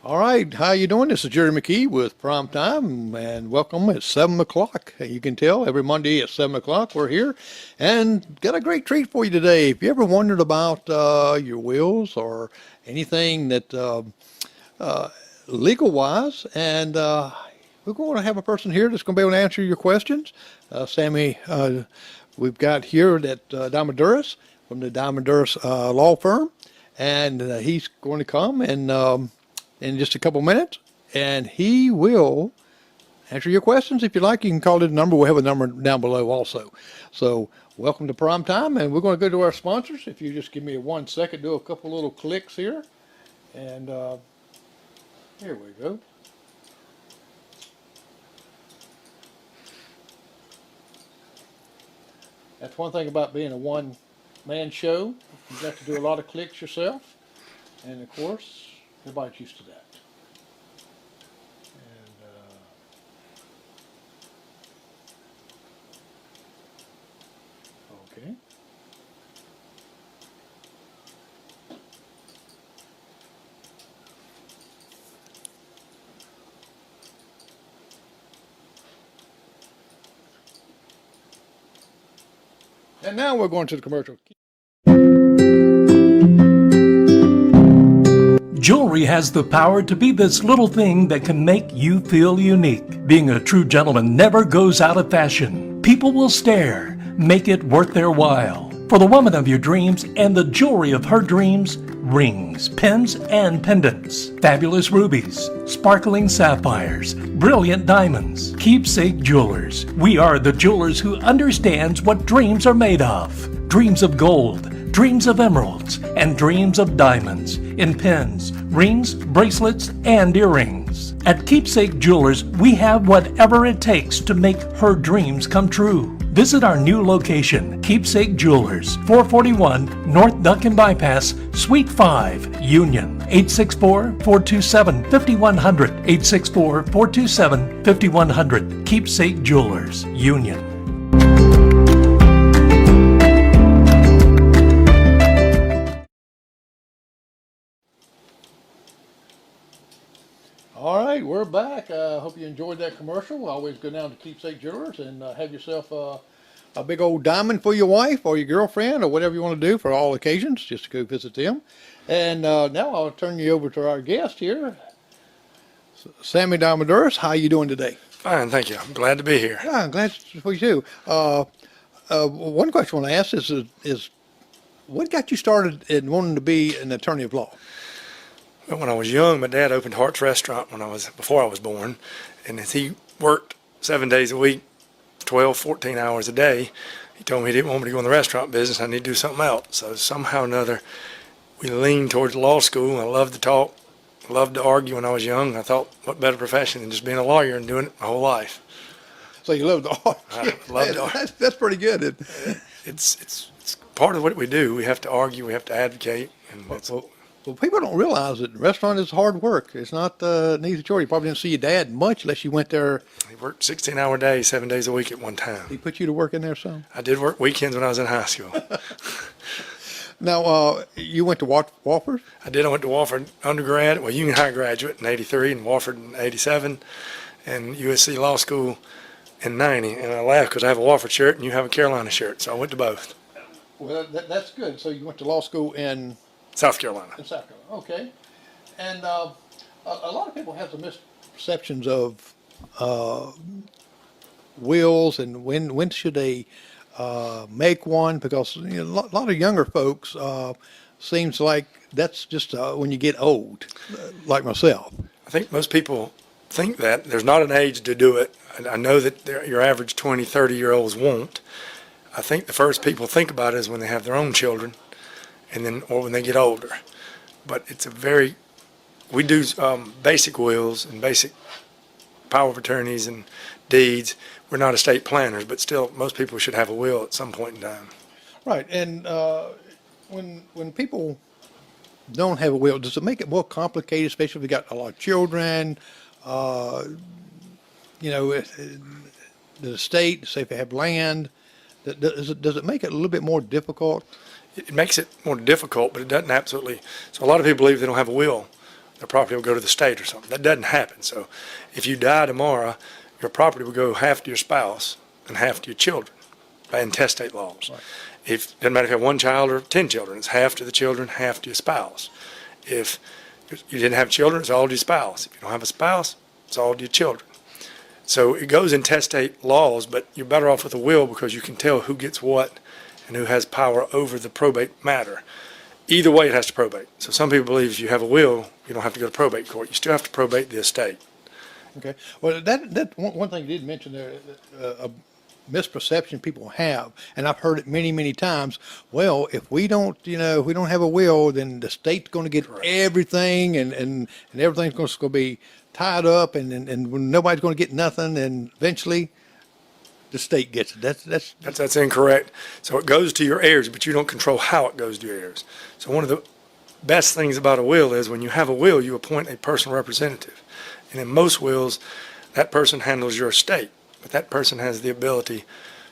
All right, how you doing? This is Jerry McKee with Prime Time, and welcome at 7 o'clock. You can tell every Monday at 7 o'clock we're here, and got a great treat for you today. If you ever wondered about your wills or anything that legal-wise, and we're going to have a person here that's going to be able to answer your questions. Sammy, we've got here at Diamaduros from the Diamaduros Law Firm, and he's going to come and in just a couple minutes, and he will answer your questions. If you like, you can call this number. We'll have a number down below also. So welcome to Prime Time, and we're going to go to our sponsors. If you just give me 1 second, do a couple little clicks here, and here we go. That's one thing about being a one-man show. You've got to do a lot of clicks yourself, and of course, everybody's used to that. And okay. And now we're going to the commercial. Jewelry has the power to be this little thing that can make you feel unique. Being a true gentleman never goes out of fashion. People will stare. Make it worth their while. For the woman of your dreams and the jewelry of her dreams, rings, pins, and pendants. Fabulous rubies, sparkling sapphires, brilliant diamonds. Keepsake Jewelers. We are the jewelers who understands what dreams are made of. Dreams of gold, dreams of emeralds, and dreams of diamonds in pins, rings, bracelets, and earrings. At Keepsake Jewelers, we have whatever it takes to make her dreams come true. Visit our new location, Keepsake Jewelers, 441 North Duncan Bypass, Suite 5, Union, 864-427-5100, 864-427-5100, Keepsake Jewelers, Union. All right, we're back. I hope you enjoyed that commercial. Always go down to Keepsake Jewelers and have yourself a big old diamond for your wife or your girlfriend or whatever you want to do for all occasions, just to go visit them. And now I'll turn you over to our guest here, Sammy Diamaduros. How are you doing today? Fine, thank you. I'm glad to be here. Yeah, I'm glad for you too. One question I want to ask is what got you started in wanting to be an attorney of law? Well, when I was young, my dad opened Hart's Restaurant before I was born, and as he worked 7 days a week, 12, 14 hours a day, he told me he didn't want me to go in the restaurant business. I need to do something else. So somehow or another, we leaned towards law school. I loved to talk, loved to argue when I was young. I thought, what better profession than just being a lawyer and doing it my whole life. So you love to argue. I love to argue. That's pretty good. It's part of what we do. We have to argue. We have to advocate. And Well, people don't realize that restaurant is hard work. It's not an easy chore. You probably didn't see your dad much unless you went there. He worked 16-hour days, 7 days a week at one time. He put you to work in there some? I did work weekends when I was in high school. Now, you went to Wofford? I did. I went to Wofford undergrad, well, Union High graduate in 83 and Wofford in 87 and USC Law School in 90. And I laughed because I have a Wofford shirt and you have a Carolina shirt, so I went to both. Well, that's good. So you went to law school in? South Carolina. In South Carolina, okay. And a lot of people have the misperceptions of wills and when should a make one? Because a lot of younger folks seems like that's just when you get old, like myself. I think most people think that. There's not an age to do it. And I know that your average 20, 30-year-olds won't. I think the first people think about it is when they have their own children, and then or when they get older. But we do basic wills and basic power of attorneys and deeds. We're not estate planners, but still, most people should have a will at some point in time. Right, and when people don't have a will, does it make it more complicated, especially if you got a lot of children? The estate, say if you have land, does it make it a little bit more difficult? It makes it more difficult, but it doesn't absolutely. So a lot of people believe they don't have a will, their property will go to the state or something. That doesn't happen. So if you die tomorrow, your property will go half to your spouse and half to your children by intestate laws. Right. If doesn't matter if you have one child or 10 children, it's half to the children, half to your spouse. If you didn't have children, it's all to your spouse. If you don't have a spouse, it's all to your children. So it goes in intestate laws, but you're better off with a will because you can tell who gets what and who has power over the probate matter. Either way, it has to probate. So some people believe if you have a will, you don't have to go to probate court. You still have to probate the estate. Okay. Well, that one thing you did mention there, a misperception people have, and I've heard it many, many times. Well, if we don't, if we don't have a will, then the state's going to get everything, and everything's going to be tied up, and nobody's going to get nothing, and eventually the state gets it. That's incorrect. So it goes to your heirs, but you don't control how it goes to your heirs. So one of the best things about a will is when you have a will, you appoint a personal representative. And in most wills, that person handles your estate, but that person has the ability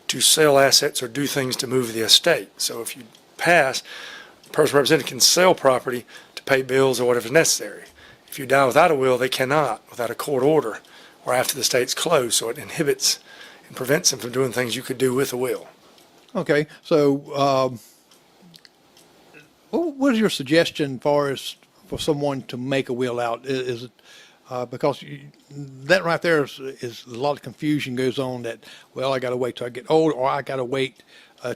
to sell assets or do things to move the estate. So if you pass, the personal representative can sell property to pay bills or whatever is necessary. If you die without a will, they cannot, without a court order or after the estate's closed. So it inhibits and prevents them from doing things you could do with a will. Okay. So what is your suggestion for someone to make a will out? Is it because that right there is a lot of confusion goes on that, well, I got to wait till I get old, or I got to wait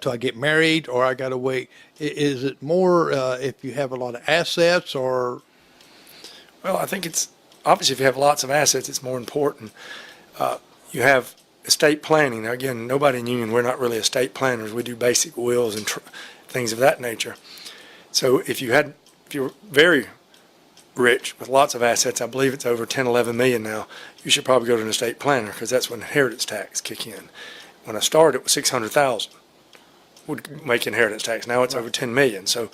till I get married, or I got to wait. Is it more if you have a lot of assets, or? Well, I think it's obviously if you have lots of assets, it's more important. You have estate planning. Now, again, nobody in Union, we're not really estate planners. We do basic wills and things of that nature. So if you're very rich with lots of assets, I believe it's over 10, 11 million now, you should probably go to an estate planner because that's when inheritance tax kick in. When I started, it was 600,000 would make inheritance tax. Now it's over 10 million. So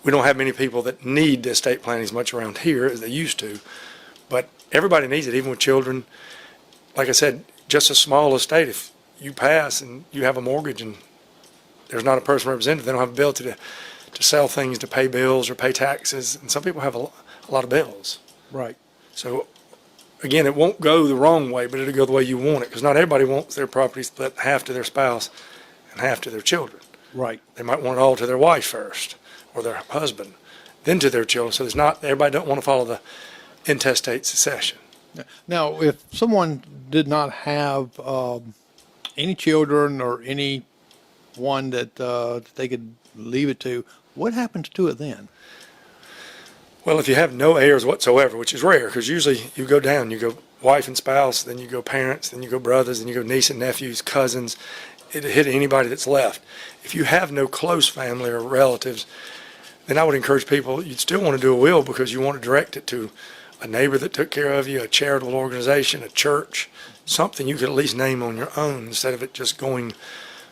we don't have many people that need estate planning as much around here as they used to, but everybody needs it, even with children. Like I said, just a small estate, if you pass and you have a mortgage and there's not a person representative, they don't have the ability to sell things, to pay bills or pay taxes, and some people have a lot of bills. Right. So, again, it won't go the wrong way, but it'll go the way you want it, because not everybody wants their property split half to their spouse and half to their children. Right. They might want it all to their wife first, or their husband, then to their children. So everybody don't want to follow the intestate succession. Now, if someone did not have any children or any one that they could leave it to, what happens to it then? Well, if you have no heirs whatsoever, which is rare, because usually you go down, you go wife and spouse, then you go parents, then you go brothers, then you go niece and nephews, cousins. It hit anybody that's left. If you have no close family or relatives, then I would encourage people, you'd still want to do a will because you want to direct it to a neighbor that took care of you, a charitable organization, a church, something you could at least name on your own instead of it just going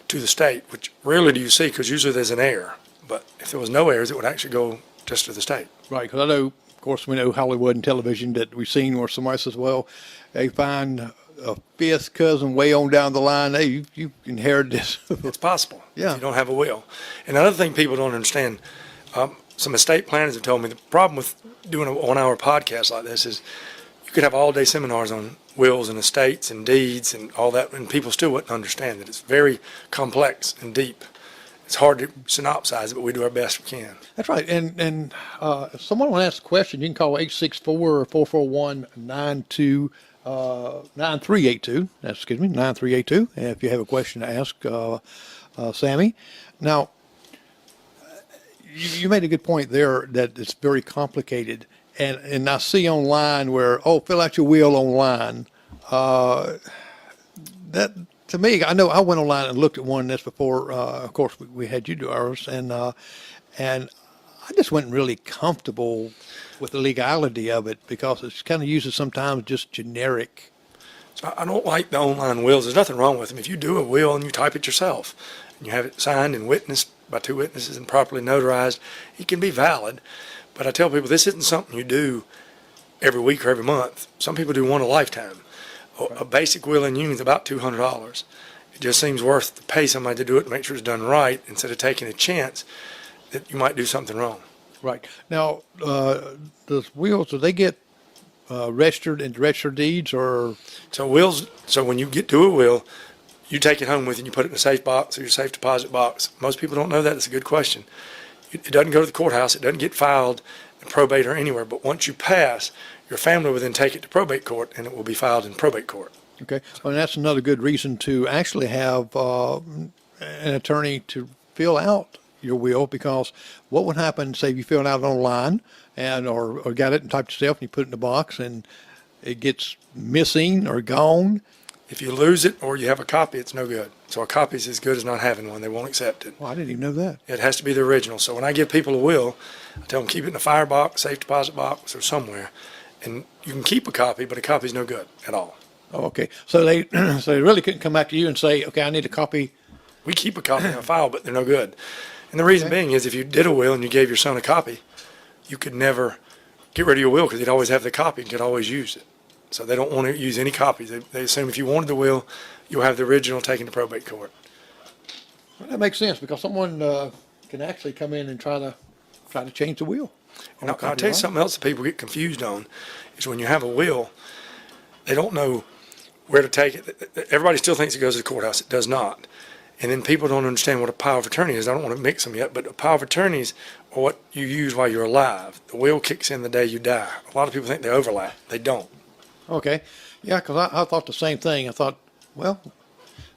to the state, which rarely do you see because usually there's an heir. But if there was no heirs, it would actually go just to the state. Right, because I know, of course, we know Hollywood and television that we've seen where somebody says, well, they find a fifth cousin way on down the line, hey, you inherited this. It's possible Yeah. if you don't have a will. And another thing people don't understand, some estate planners have told me the problem with doing a 1-hour podcast like this is you could have all-day seminars on wills and estates and deeds and all that, and people still wouldn't understand it. It's very complex and deep. It's hard to synopsize it, but we do our best we can. That's right. And if someone wants to ask a question, you can call 864-441-9382. Excuse me, 9382. And if you have a question to ask Sammy. Now, you made a good point there that it's very complicated. And I see online where, fill out your will online. That, to me, I know I went online and looked at one that's before, of course, we had you do ours. And I just wasn't really comfortable with the legality of it because it's kind of uses sometimes just generic. So I don't like the online wills. There's nothing wrong with them. If you do a will and you type it yourself and you have it signed and witnessed by two witnesses and properly notarized, it can be valid. But I tell people this isn't something you do every week or every month. Some people do one a lifetime. A basic will in union is about $200. It just seems worth to pay somebody to do it and make sure it's done right instead of taking a chance that you might do something wrong. Right. Now, those wills, do they get registered in registered deeds or? So wills, so when you do a will, you take it home with you and you put it in a safe box or your safe deposit box. Most people don't know that. It's a good question. It doesn't go to the courthouse. It doesn't get filed in probate or anywhere. But once you pass, your family will then take it to probate court and it will be filed in probate court. Okay. Well, that's another good reason to actually have an attorney to fill out your will, because what would happen, say you fill it out online and or got it and typed yourself and you put it in the box and it gets missing or gone. If you lose it or you have a copy, it's no good. So a copy is as good as not having one. They won't accept it. Well, I didn't even know that. It has to be the original. So when I give people a will, I tell them keep it in a firebox, safe deposit box, or somewhere. And you can keep a copy, but a copy is no good at all. Oh, okay. So they so they really couldn't come back to you and say, okay, I need a copy. We keep a copy in a file, but they're no good. And the reason being is if you did a will and you gave your son a copy, you could never get rid of your will because he'd always have the copy and could always use it. So they don't want to use any copies. They assume if you wanted the will, you'll have the original taken to probate court. Well, that makes sense because someone can actually come in and try to change the will. And I'll tell you something else that people get confused on is when you have a will, they don't know where to take it. Everybody still thinks it goes to the courthouse. It does not. And then people don't understand what a power of attorney is. I don't want to mix them yet, but a power of attorneys are what you use while you're alive. The will kicks in the day you die. A lot of people think they overlap. They don't. Okay. Yeah, because I thought the same thing. I thought, well,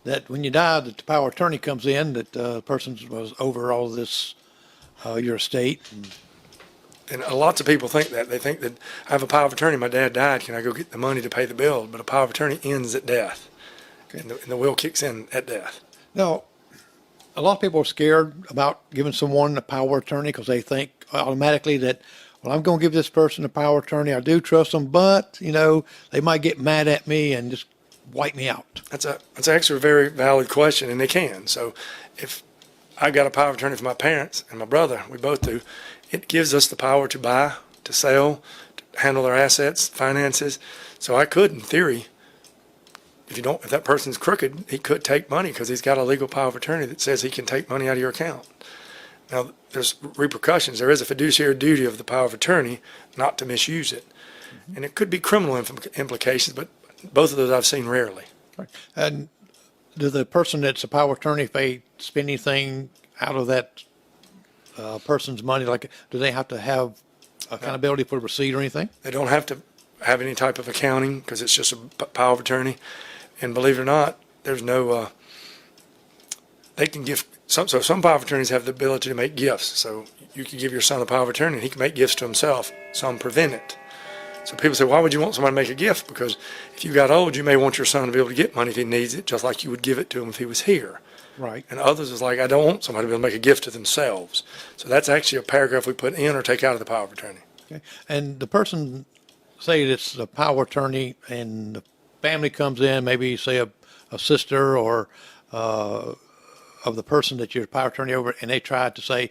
that when you die, that the power of attorney comes in, that the person was over all of this, your estate. And lots of people think that. They think that I have a power of attorney. My dad died. Can I go get the money to pay the bill? But a power of attorney ends at death. Okay. And the will kicks in at death. Now, a lot of people are scared about giving someone a power of attorney because they think automatically that, well, I'm going to give this person a power of attorney. I do trust them, but, they might get mad at me and just wipe me out. That's actually a very valid question, and they can. So if I got a power of attorney for my parents and my brother, we both do, it gives us the power to buy, to sell, to handle their assets, finances. So I could, in theory, if that person's crooked, he could take money because he's got a legal power of attorney that says he can take money out of your account. Now, there's repercussions. There is a fiduciary duty of the power of attorney not to misuse it. Mm-hmm. And it could be criminal implications, but both of those I've seen rarely. Right. And do the person that's a power of attorney, if they spend anything out of that person's money, like do they have to have accountability for receipt or anything? They don't have to have any type of accounting because it's just a power of attorney. And believe it or not, there's no, they can give, some power of attorneys have the ability to make gifts. So you can give your son a power of attorney and he can make gifts to himself. Some prevent it. So people say, why would you want somebody to make a gift? Because if you got old, you may want your son to be able to get money if he needs it, just like you would give it to him if he was here. Right. And others is like, I don't want somebody to be able to make a gift to themselves. So that's actually a paragraph we put in or take out of the power of attorney. Okay. And the person, say it's a power of attorney and the family comes in, maybe say a sister or of the person that you're power of attorney over, and they try to say,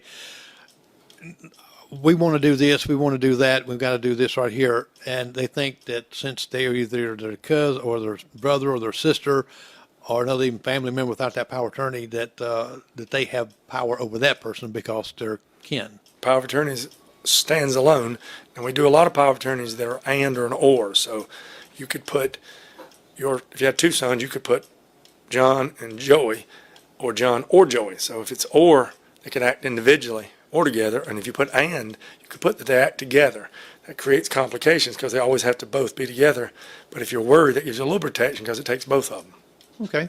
we want to do this, we want to do that, we've got to do this right here. And they think that since they are either their cousin or their brother or their sister or another even family member without that power of attorney, that that they have power over that person because they're kin. Power of attorney stands alone, and we do a lot of power of attorneys that are and or an or. So you could put if you had two sons, you could put John and Joey, or John or Joey. So if it's or, they can act individually or together. And if you put and, you could put that they act together. That creates complications because they always have to both be together. But if you're worried, that gives you a little protection because it takes both of them. Okay.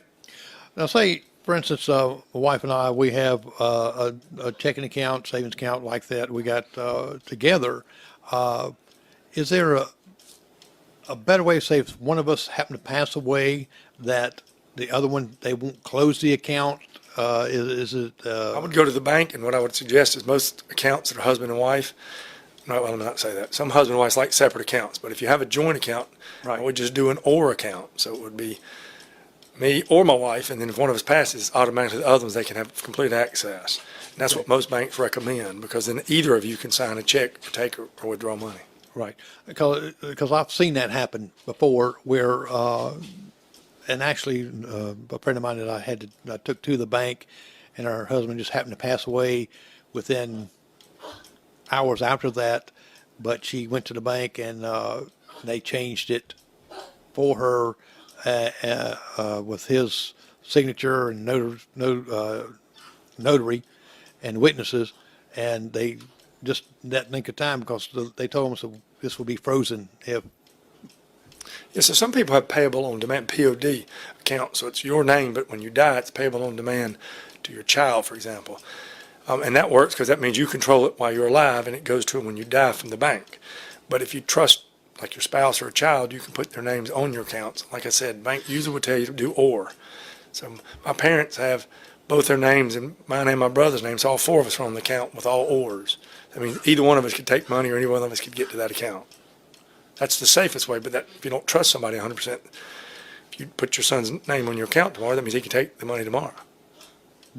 Now say for instance, my wife and I, we have a checking account, savings account like that we got together. Is there a better way to say if one of us happen to pass away that the other one, they won't close the account? Is it? I would go to the bank, and what I would suggest is most accounts that are husband and wife, no, well, I'm not say that. Some husband and wives like separate accounts, but if you have a joint account, I would just do an or account. So it would be me or my wife, and then if one of us passes, automatically the other ones, they can have complete access. And that's what most banks recommend, because then either of you can sign a check to take or withdraw money. Right, because I've seen that happen before where, and actually a friend of mine that I took to the bank, and her husband just happened to pass away within hours after that, but she went to the bank and they changed it for her with his signature and notary and witnesses, and they just that length of time because they told them so this will be frozen if. Yeah, so some people have payable on demand, POD account, so it's your name, but when you die, it's payable on demand to your child, for example. And that works because that means you control it while you're alive, and it goes to them when you die from the bank. But if you trust, like your spouse or a child, you can put their names on your accounts. Like I said, bank usually would tell you to do or. So my parents have both their names and mine and my brother's names. So all four of us are on the account with all ors. I mean, either one of us could take money or any one of us could get to that account. That's the safest way, but that if you don't trust somebody 100%, if you put your son's name on your account tomorrow, that means he can take the money tomorrow.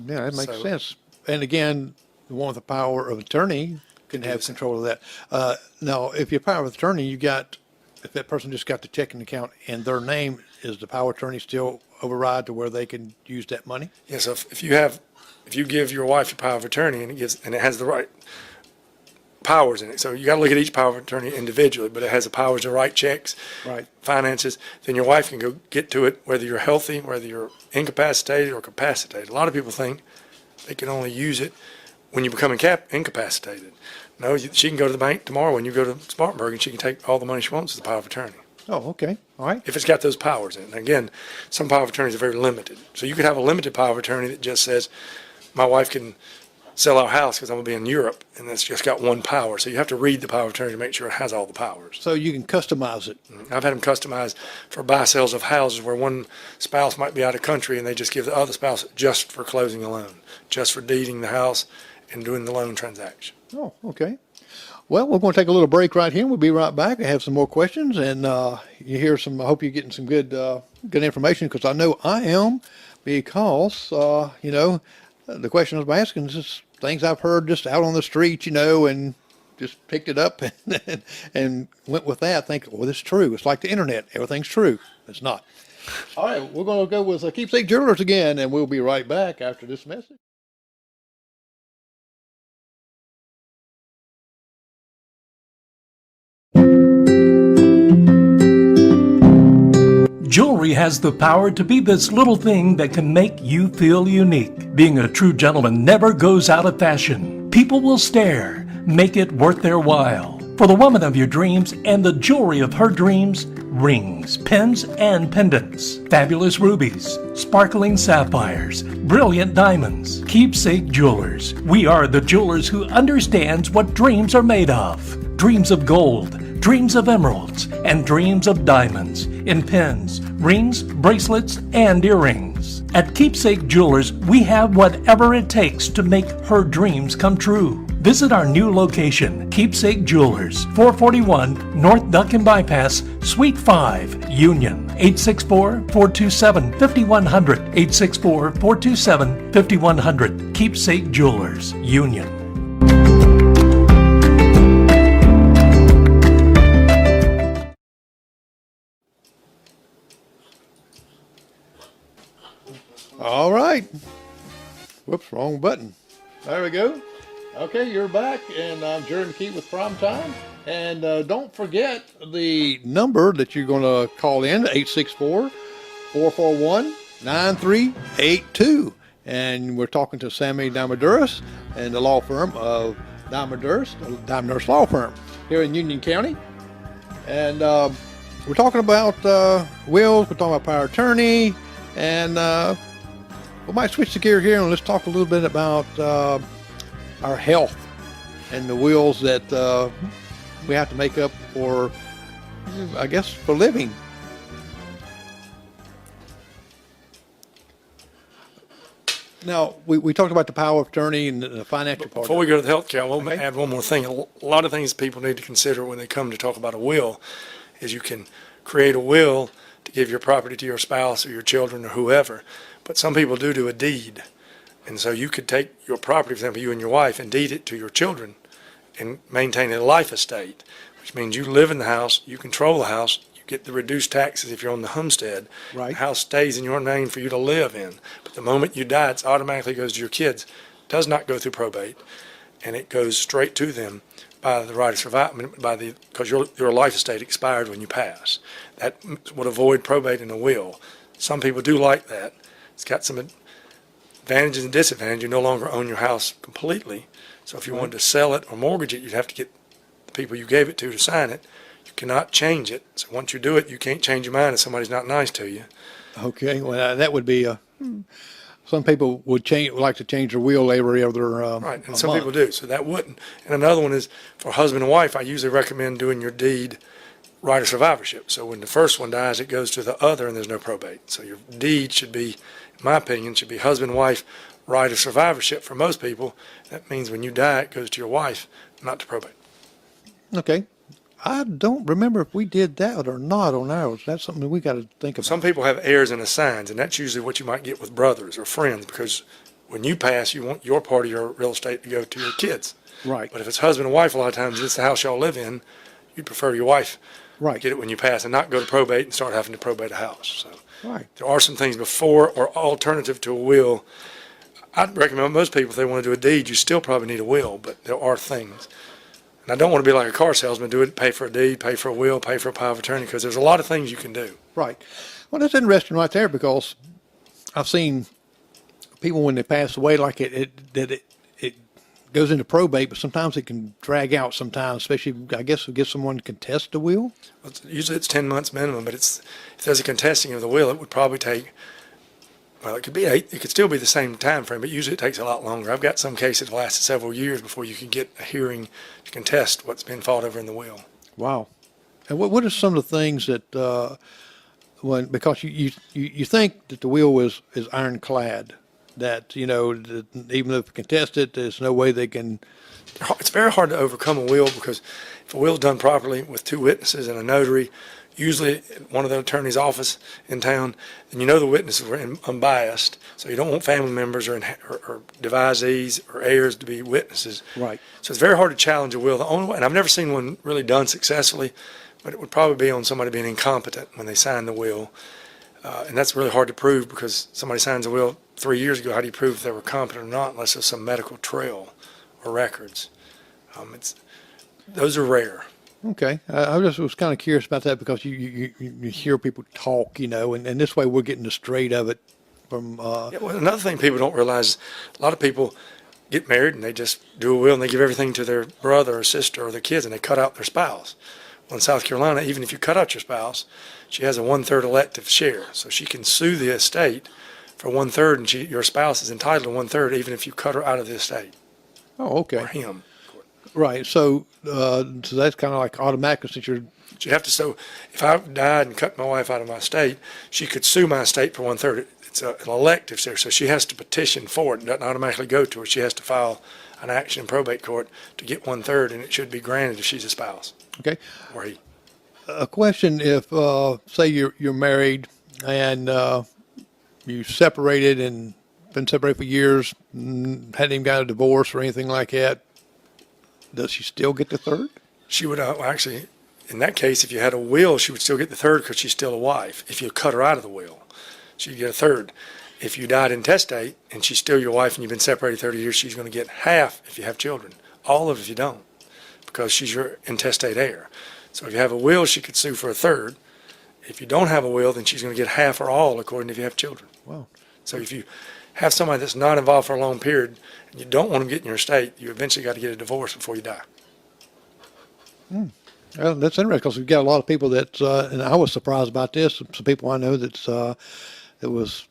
Yeah, that makes sense. And again, the one with the power of attorney can have control of that. Now, if your power of attorney, if that person just got the checking account in their name, is the power of attorney still override to where they can use that money? Yeah, so if you give your wife your power of attorney and it has the right powers in it. So you got to look at each power of attorney individually, but it has the powers to write checks, finances. Then your wife can go get to it, whether you're healthy, whether you're incapacitated or capacitated. A lot of people think they can only use it when you become incapacitated. No, she can go to the bank tomorrow when you go to Spartanburg, and she can take all the money she wants as the power of attorney. Oh, okay. All right. If it's got those powers in it. And again, some power of attorneys are very limited. So you could have a limited power of attorney that just says, my wife can sell our house because I'm going to be in Europe, and it's just got one power. So you have to read the power of attorney to make sure it has all the powers. So you can customize it. I've had them customized for buy-sales of houses where one spouse might be out of country, and they just give the other spouse just for closing a loan, just for deeding the house and doing the loan transaction. Oh, okay. Well, we're going to take a little break right here. We'll be right back. I have some more questions, and you hear some. I hope you're getting some good information, because I know I am, because the questions I'm asking is just things I've heard just out on the street, and just picked it up and went with that. Think, well, this is true. It's like the internet. Everything's true. It's not. All right, we're going to go with Keepsake Jewelers again, and we'll be right back after this message. Jewelry has the power to be this little thing that can make you feel unique. Being a true gentleman never goes out of fashion. People will stare. Make it worth their while. For the woman of your dreams and the jewelry of her dreams, rings, pins, and pendants, fabulous rubies, sparkling sapphires, brilliant diamonds. Keepsake Jewelers. We are the jewelers who understands what dreams are made of. Dreams of gold, dreams of emeralds, and dreams of diamonds in pins, rings, bracelets, and earrings. At Keepsake Jewelers, we have whatever it takes to make her dreams come true. Visit our new location, Keepsake Jewelers, 441 North Duncan Bypass, Suite 5, Union, 864-427-5100, 864-427-5100, Keepsake Jewelers, Union. All right. Whoops, wrong button. There we go. Okay, you're back, and I'm Jerry McKee with Prime Time. And don't forget the number that you're going to call in, 864-441-9382. And we're talking to Sammy Diamaduros and the law firm of Diamaduros Law Firm here in Union County. And we're talking about wills, we're talking about power of attorney, and We might switch the gear here and let's talk a little bit about our health and the wills that we have to make up for, I guess, for living. Now, we talked about the power of attorney and the financial part. Before we go to the health care, I want to add one more thing. A lot of things people need to consider when they come to talk about a will is you can create a will to give your property to your spouse or your children or whoever, but some people do a deed. And so you could take your property, for example, you and your wife, and deed it to your children and maintain a life estate, which means you live in the house, you control the house, you get the reduced taxes if you're on the homestead. Right. The house stays in your name for you to live in. But the moment you die, it automatically goes to your kids. It does not go through probate, and it goes straight to them by the right of survival, because your life estate expired when you pass. That would avoid probate in a will. Some people do like that. It's got some advantages and disadvantages. You no longer own your house completely. So if you wanted to sell it or mortgage it, you'd have to get the people you gave it to sign it. You cannot change it. So once you do it, you can't change your mind if somebody's not nice to you. Okay, well, that would be some people would like to change their will every other Right, and a some month. people do, so that wouldn't. And another one is for husband and wife, I usually recommend doing your deed right of survivorship. So when the first one dies, it goes to the other and there's no probate. So your deed should be, in my opinion, should be husband, wife, right of survivorship for most people. That means when you die, it goes to your wife, not to probate. Okay. I don't remember if we did that or not on ours. That's something we got to think about. Some people have heirs and assigns, and that's usually what you might get with brothers or friends, because when you pass, you want your part of your real estate to go to your kids. Right. But if it's husband and wife, a lot of times it's the house y'all live in, you'd prefer your wife Right. get it when you pass and not go to probate and start having to probate a house. So Right. there are some things before or alternative to a will. I'd recommend most people, if they want to do a deed, you still probably need a will, but there are things. And I don't want to be like a car salesman, do it, pay for a deed, pay for a will, pay for a power of attorney, because there's a lot of things you can do. Right. Well, that's interesting right there, because I've seen people when they pass away, like it goes into probate, but sometimes it can drag out sometimes, especially, I guess, to get someone to contest the will. Usually it's 10 months minimum, but if there's a contesting of the will, it would probably take, well, it could be 8, it could still be the same time frame, but usually it takes a lot longer. I've got some cases that lasted several years before you can get a hearing to contest what's been fought over in the will. Wow. And what are some of the things that, because you think that the will is ironclad, that, that even if contested, there's no way they can. It's very hard to overcome a will, because if a will is done properly with 2 witnesses and a notary, usually at one of the attorney's office in town, and the witnesses were unbiased, so you don't want family members or devisees or heirs to be witnesses. Right. So it's very hard to challenge a will. The only way, and I've never seen one really done successfully, but it would probably be on somebody being incompetent when they sign the will. And that's really hard to prove, because somebody signs a will 3 years ago. How do you prove if they were competent or not unless there's some medical trail or records? Those are rare. Okay. I just was kind of curious about that, because you hear people talk, and this way we're getting the straight of it from. Yeah, well, another thing people don't realize, a lot of people get married and they just do a will and they give everything to their brother or sister or their kids, and they cut out their spouse. Well, in South Carolina, even if you cut out your spouse, she has a 1/3 elective share, so she can sue the estate for 1/3, and your spouse is entitled to 1/3 even if you cut her out of the estate. Oh, okay. Or him. Right. So that's kind of like automatic, since you're. You have to. So if I died and cut my wife out of my estate, she could sue my estate for 1/3. It's an elective share, so she has to petition for it. It doesn't automatically go to her. She has to file an action in probate court to get 1/3, and it should be granted if she's a spouse. Okay. Or he. A question: if say you're married and you separated and been separated for years, hadn't even got a divorce or anything like that, does she still get the third? She would actually, in that case, if you had a will, she would still get the third, because she's still a wife. If you cut her out of the will, she'd get a third. If you died intestate and she's still your wife and you've been separated 30 years, she's going to get half if you have children. All of it if you don't, because she's your intestate heir. So if you have a will, she could sue for a third. If you don't have a will, then she's going to get half or all, according to if you have children. Wow. So if you have somebody that's not involved for a long period and you don't want them getting your estate, you eventually got to get a divorce before you die. Well, that's interesting, because we've got a lot of people that, and I was surprised about this. Some people I know that it was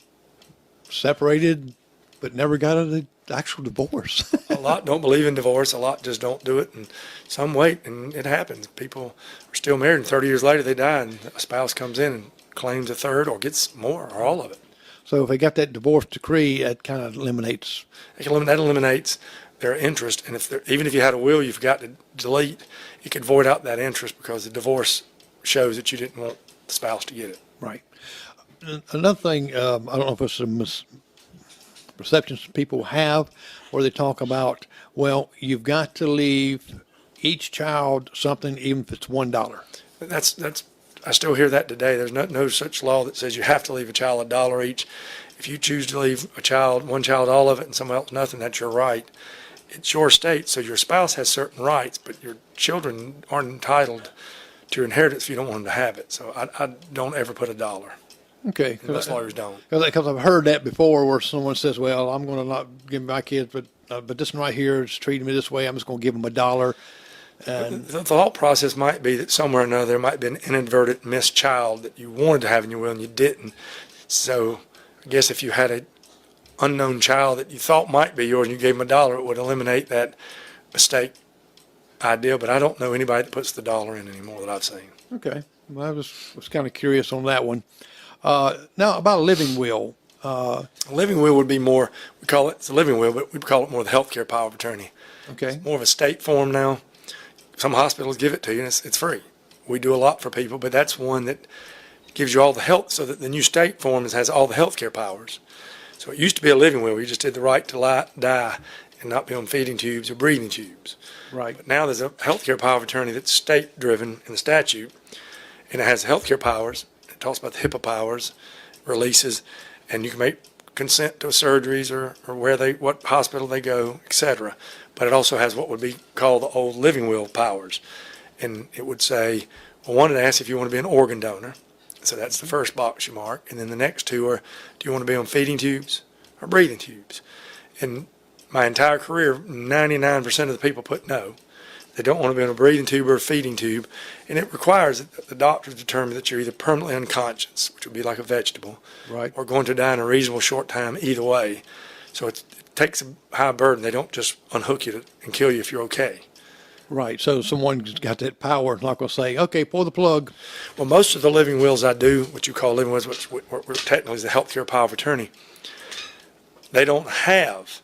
separated, but never got an actual divorce. A lot don't believe in divorce. A lot just don't do it, and some wait, and it happens. People are still married, and 30 years later they die, and a spouse comes in and claims a third or gets more or all of it. So if they got that divorce decree, that kind of eliminates. That eliminates their interest, and even if you had a will you forgot to delete, it could void out that interest because the divorce shows that you didn't want the spouse to get it. Right. Another thing, I don't know if it's a misperceptions people have, where they talk about, well, you've got to leave each child something, even if it's $1. That's I still hear that today. There's no such law that says you have to leave a child $1 each. If you choose to leave one child all of it and someone else nothing, that's your right. It's your estate, so your spouse has certain rights, but your children aren't entitled to your inheritance if you don't want them to have it. So I don't ever put $1. Okay. Most lawyers don't. Because I've heard that before, where someone says, well, I'm going to not give my kids, but this one right here is treating me this way, I'm just going to give them $1. And The thought process might be that somewhere or another there might be an inadvertent missed child that you wanted to have in your will and you didn't. So I guess if you had an unknown child that you thought might be yours and you gave them $1, it would eliminate that mistake idea. But I don't know anybody that puts the $1 in anymore that I've seen. okay. Well, I was kind of curious on that one. Now, about a living will. A living will would be more, it's a living will, but we'd call it more the healthcare power of attorney. Okay. More of a state form now. Some hospitals give it to you, and it's free. We do a lot for people, but that's one that gives you all the health, so that the new state form has all the healthcare powers. So it used to be a living will. You just did the right to die and not be on feeding tubes or breathing tubes. Right. But now there's a healthcare power of attorney that's state-driven in the statute, and it has healthcare powers. It talks about the HIPAA powers, releases, and you can make consent to surgeries or what hospital they go, etc. But it also has what would be called the old living will powers. And it would say, well, one, it asks if you want to be an organ donor. So that's the first box you mark. And then the next two are, do you want to be on feeding tubes or breathing tubes? And my entire career, 99% of the people put no. They don't want to be on a breathing tube or a feeding tube. And it requires that the doctor determine that you're either permanently unconscious, which would be like a vegetable, Right. or going to die in a reasonable short time either way. So it takes a high burden. They don't just unhook you and kill you if you're okay. Right. So someone's got that power. It's not going to say, okay, pull the plug. Well, most of the living wills I do, what you call living wills, which technically is the healthcare power of attorney, they don't have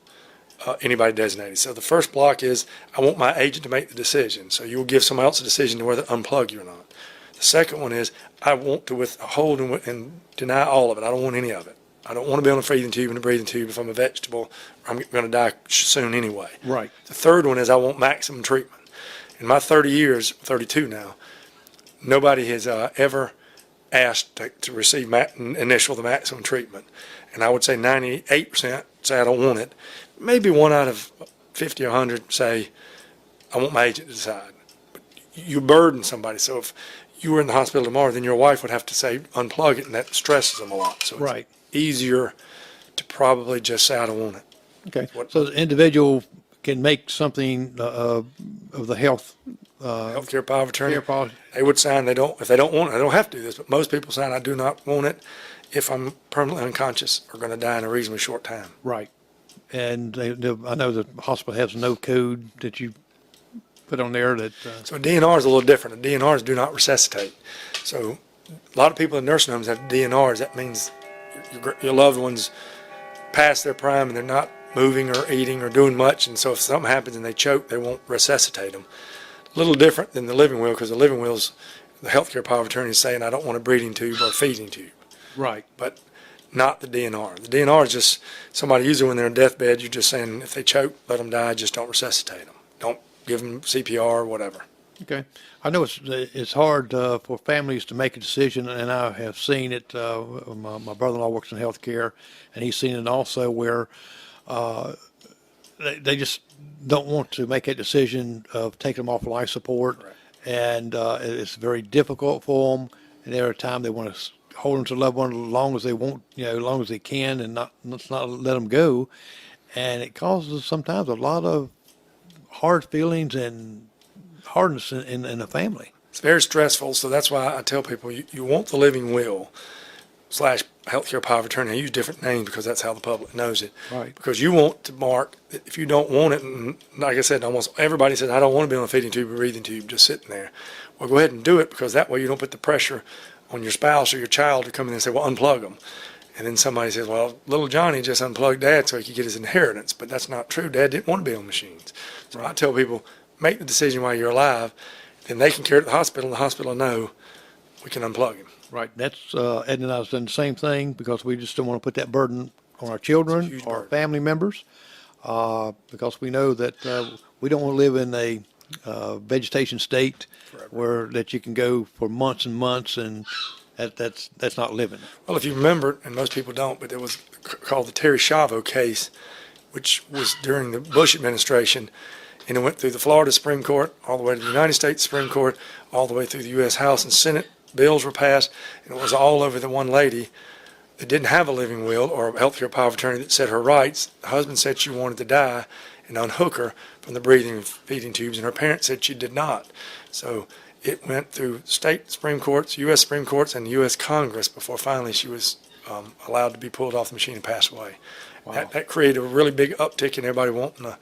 anybody designated. So the first block is, I want my agent to make the decision. So you will give someone else a decision to whether to unplug you or not. The second one is, I want to withhold and deny all of it. I don't want any of it. I don't want to be on a feeding tube and a breathing tube if I'm a vegetable. I'm going to die soon anyway. Right. The third one is, I want maximum treatment. In my 30 years, 32 now, nobody has ever asked to receive the maximum treatment. And I would say 98% say I don't want it. Maybe 1 out of 50 or 100 say, I want my agent to decide. But you burden somebody. So if you were in the hospital tomorrow, then your wife would have to say, unplug it, and that stresses them a lot. So it's Right. easier to probably just say, I don't want it. Okay. What- So the individual can make something of the health Healthcare power of attorney. care policy. They would sign, if they don't want it, I don't have to do this, but most people sign, I do not want it if I'm permanently unconscious or going to die in a reasonably short time. Right. And I know the hospital has no code that you put on there that. So a DNR is a little different. The DNRs do not resuscitate. So a lot of people in nursing homes have DNRs. That means your loved ones past their prime and they're not moving or eating or doing much. And so if something happens and they choke, they won't resuscitate them. A little different than the living will, because the living will's the healthcare power of attorney is saying, I don't want a breathing tube or a feeding tube. Right. But not the DNR. The DNR is just somebody usually when they're in deathbed, you're just saying if they choke, let them die, just don't resuscitate them. Don't give them CPR or whatever. Okay. I know it's hard for families to make a decision, and I have seen it. My brother-in-law works in healthcare, and he's seen it also where they just don't want to make a decision of taking them off life support, Correct. and it's very difficult for them. And every time they want to hold them to loved one as long as they want, as long as they can, and not let them go. And it causes sometimes a lot of hard feelings and hardness in the family. It's very stressful, so that's why I tell people you want the living will, slash healthcare power of attorney. I use different names because that's how the public knows it. Right. Because you want to mark that if you don't want it, and like I said, almost everybody says, I don't want to be on a feeding tube or breathing tube, just sitting there. Well, go ahead and do it, because that way you don't put the pressure on your spouse or your child to come in and say, well, unplug them. And then somebody says, well, little Johnny just unplugged Dad so he could get his inheritance. But that's not true. Dad didn't want to be on machines. So I tell people, make the decision while you're alive, then they can carry it to the hospital, and the hospital will know we can unplug him. Right. That's Ed and I have done the same thing, because we just don't want to put that burden on our children huge or burden. family members, because we know that we don't want to live in a vegetation state where that you can go for months and months, and that's not living. Well, if you remember, and most people don't, but it was called the Terry Schiavo case, which was during the Bush administration, and it went through the Florida Supreme Court, all the way to the United States Supreme Court, all the way through the U.S. House and Senate. Bills were passed, and it was all over the one lady that didn't have a living will or a healthcare power of attorney that said her rights. The husband said she wanted to die and unhook her from the breathing and feeding tubes, and her parents said she did not. So it went through state Supreme Courts, U.S. Supreme Courts, and U.S. Congress before finally she was allowed to be pulled off the machine and pass away. Wow. That created a really big uptick in everybody wanting a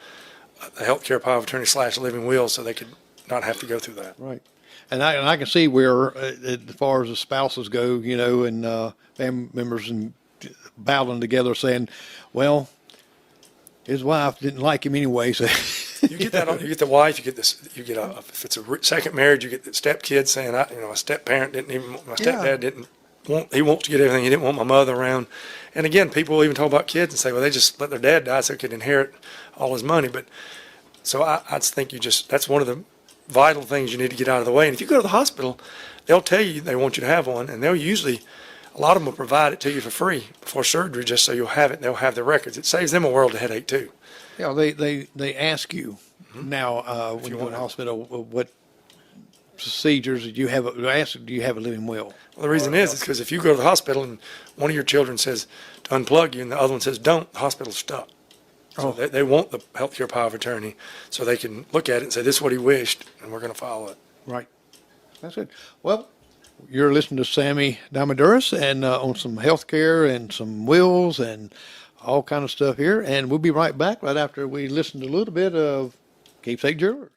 healthcare power of attorney slash living will, so they could not have to go through that. Right. And I can see where, as far as the spouses go, you know, and family members and battling together, saying, well, his wife didn't like him anyway, so. You get that. You get the wife. You get this. You get if it's a second marriage, you get the stepkid saying, a step parent didn't even. My stepdad didn't want. He wants to get everything. He didn't want my mother around. And again, people will even talk about kids and say, well, they just let their dad die so they could inherit all his money. But so I just think that's one of the vital things you need to get out of the way. And if you go to the hospital, they'll tell you they want you to have one, and they'll usually, a lot of them will provide it to you for free before surgery, just so you'll have it. They'll have the records. It saves them a world of headache too. Yeah, they ask you now when you go to the hospital, what procedures do you have? They ask, do you have a living will? Well, the reason is because if you go to the hospital and one of your children says to unplug you and the other one says don't, the hospital's stuck. So they want the healthcare power of attorney so they can look at it and say, this is what he wished, and we're going to follow it. Right. That's it. Well, you're listening to Sammy Diamaduros and on some health care and some wills and all kind of stuff here. And we'll be right back right after we listen to a little bit of Keepsake Jewelers.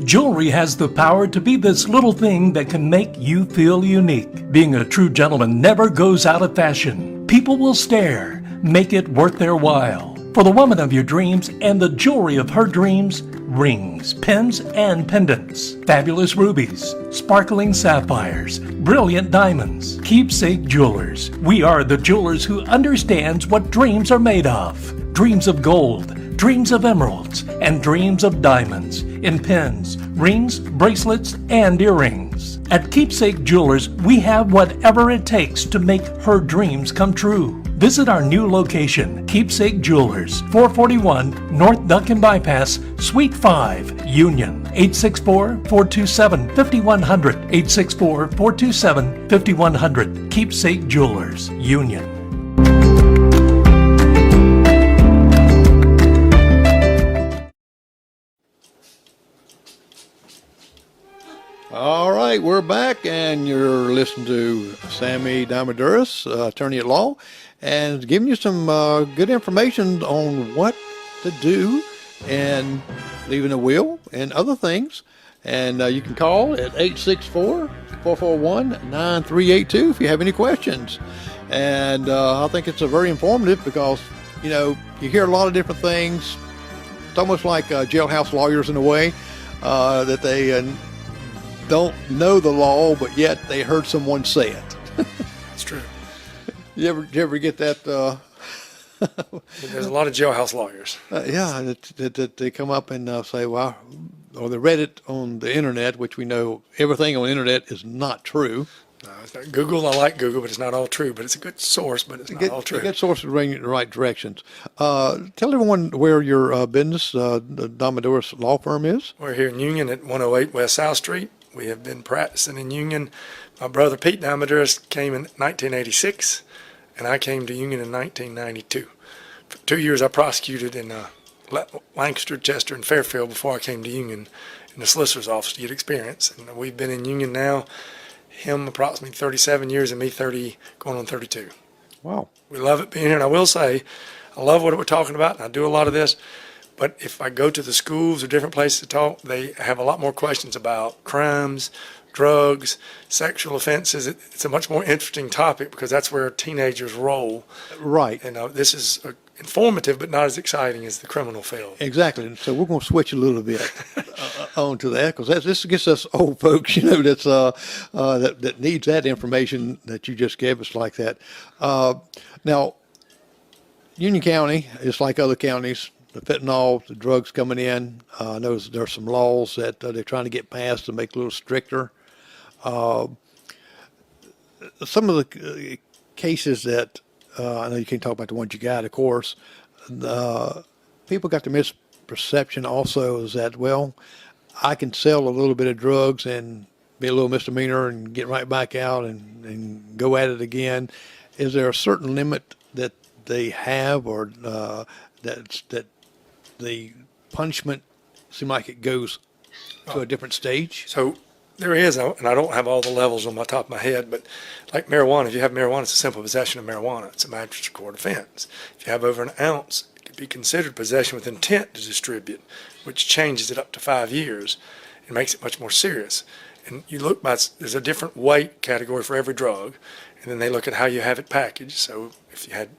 Jewelry has the power to be this little thing that can make you feel unique. Being a true gentleman never goes out of fashion. People will stare. Make it worth their while. For the woman of your dreams and the jewelry of her dreams, rings, pins, and pendants. Fabulous rubies, sparkling sapphires, brilliant diamonds. Keepsake Jewelers. We are the jewelers who understands what dreams are made of. Dreams of gold, dreams of emeralds, and dreams of diamonds in pins, rings, bracelets, and earrings. At Keepsake Jewelers, we have whatever it takes to make her dreams come true. Visit our new location, Keepsake Jewelers, 441 North Duncan Bypass, Suite 5, Union, 864-427-5100, 864-427-5100, Keepsake Jewelers, Union. All right, we're back, and you're listening to Sammy Diamaduros, attorney at law, and giving you some good information on what to do and leaving a will and other things. And you can call at 864-441-9382 if you have any questions. And I think it's a very informative because, you know, you hear a lot of different things. It's almost like jailhouse lawyers in a way, that they don't know the law, but yet they heard someone say it. It's true. You ever get that? There's a lot of jailhouse lawyers. Yeah, that they come up and say, well, or they read it on the internet, which we know everything on the internet is not true. No, it's not Google. I like Google, but it's not all true. But it's a good source, but it's not all true. A good source to bring you in the right directions. Tell everyone where your business, the Diamaduros Law Firm, is. We're here in Union at 108 West South Street. We have been practicing in Union. My brother Pete Diamaduros came in 1986, and I came to Union in 1992. For 2 years, I prosecuted in Lancaster, Chester, and Fairfield before I came to Union in the solicitor's office to get experience. And we've been in Union now, him approximately 37 years and me 30, going on 32. Wow. We love it being here. And I will say, I love what we're talking about, and I do a lot of this. But if I go to the schools or different places to talk, they have a lot more questions about crimes, drugs, sexual offenses. It's a much more interesting topic because that's where teenagers roll. Right. And this is informative, but not as exciting as the criminal field. Exactly. And so we're going to switch a little bit onto that because this gets us old folks, you know, that needs that information that you just gave us like that. Now, Union County is like other counties. The fentanyl, the drugs coming in. I know there's some laws that they're trying to get passed to make a little stricter. Some of the cases that I know you can't talk about the ones you got, of course. People got the misperception also is that, well, I can sell a little bit of drugs and be a little misdemeanor and get right back out and go at it again. Is there a certain limit that they have, or that the punishment seems like it goes to a different stage? So there is, and I don't have all the levels on my top of my head, but like marijuana, if you have marijuana, it's a simple possession of marijuana. It's a magistrate court offense. If you have over an ounce, it could be considered possession with intent to distribute, which changes it up to 5 years and makes it much more serious. And you look by, there's a different weight category for every drug, and then they look at how you have it packaged. So if you had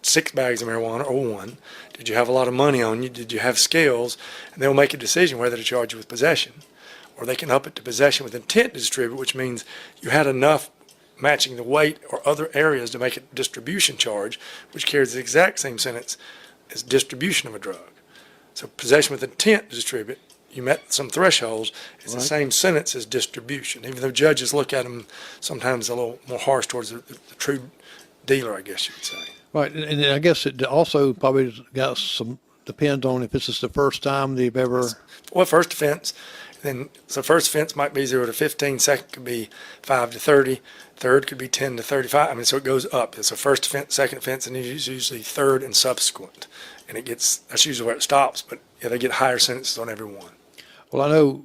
6 bags of marijuana or 1, did you have a lot of money on you? Did you have scales? And they'll make a decision whether to charge you with possession. Or they can up it to possession with intent to distribute, which means you had enough matching the weight or other areas to make it a distribution charge, which carries the exact same sentence as distribution of a drug. So possession with intent to distribute, you met some thresholds, it's the same sentence as distribution, even though judges look at them sometimes a little more harsh towards the true dealer, I guess you would say. Right, and I guess it also probably got some, depends on if this is the first time they've ever... Well, first offense, then so first offense might be 0 to 15, second could be 5 to 30, third could be 10 to 35. I mean, so it goes up. It's a first offense, second offense, and it's usually third and subsequent. And that's usually where it stops, but yeah, they get higher sentences on every one. Well, I know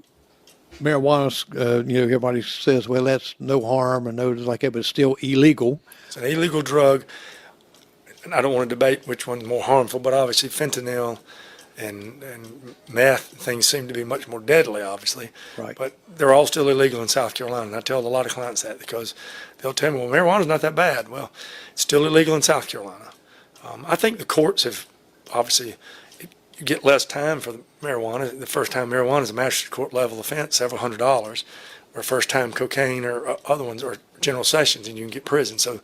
marijuana's, everybody says, well, that's no harm and no like that, but it's still illegal. It's an illegal drug. And I don't want to debate which one's more harmful, but obviously fentanyl and meth things seem to be much more deadly, obviously. Right. But they're all still illegal in South Carolina. And I tell a lot of clients that because they'll tell me, well, marijuana's not that bad. Well, it's still illegal in South Carolina. I think the courts have, obviously, you get less time for the marijuana. The first time marijuana is a magistrate court level offense, several $100s, or first time cocaine or other ones, or general sessions, and you can get prison. So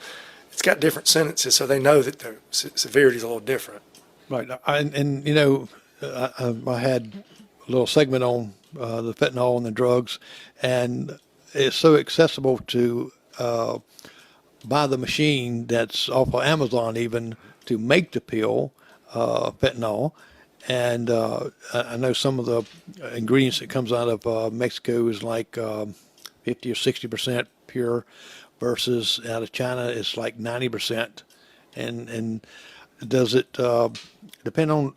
it's got different sentences, so they know that the severity is a little different. Right. I had a little segment on the fentanyl and the drugs, and it's so accessible to buy the machine that's off of Amazon even to make the pill, fentanyl. And I know some of the ingredients that comes out of Mexico is like 50 or 60% pure, versus out of China it's like 90%. And does it depend on,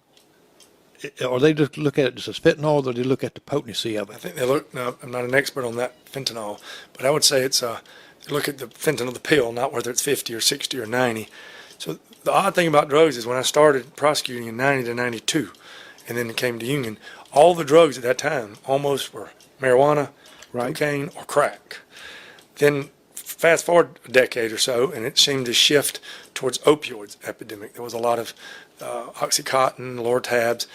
or they just look at it just as fentanyl, or do they look at the potency of I it? think they look, now, I'm not an expert on that fentanyl, but I would say it's, they look at the fentanyl, the pill, not whether it's 50 or 60 or 90. So the odd thing about drugs is when I started prosecuting in 90 to 92, and then it came to Union, all the drugs at that time almost were marijuana, Right. cocaine, or crack. Then fast forward a decade or so, and it seemed to shift towards opioids epidemic. There was a lot of Oxycontin, Lortabs,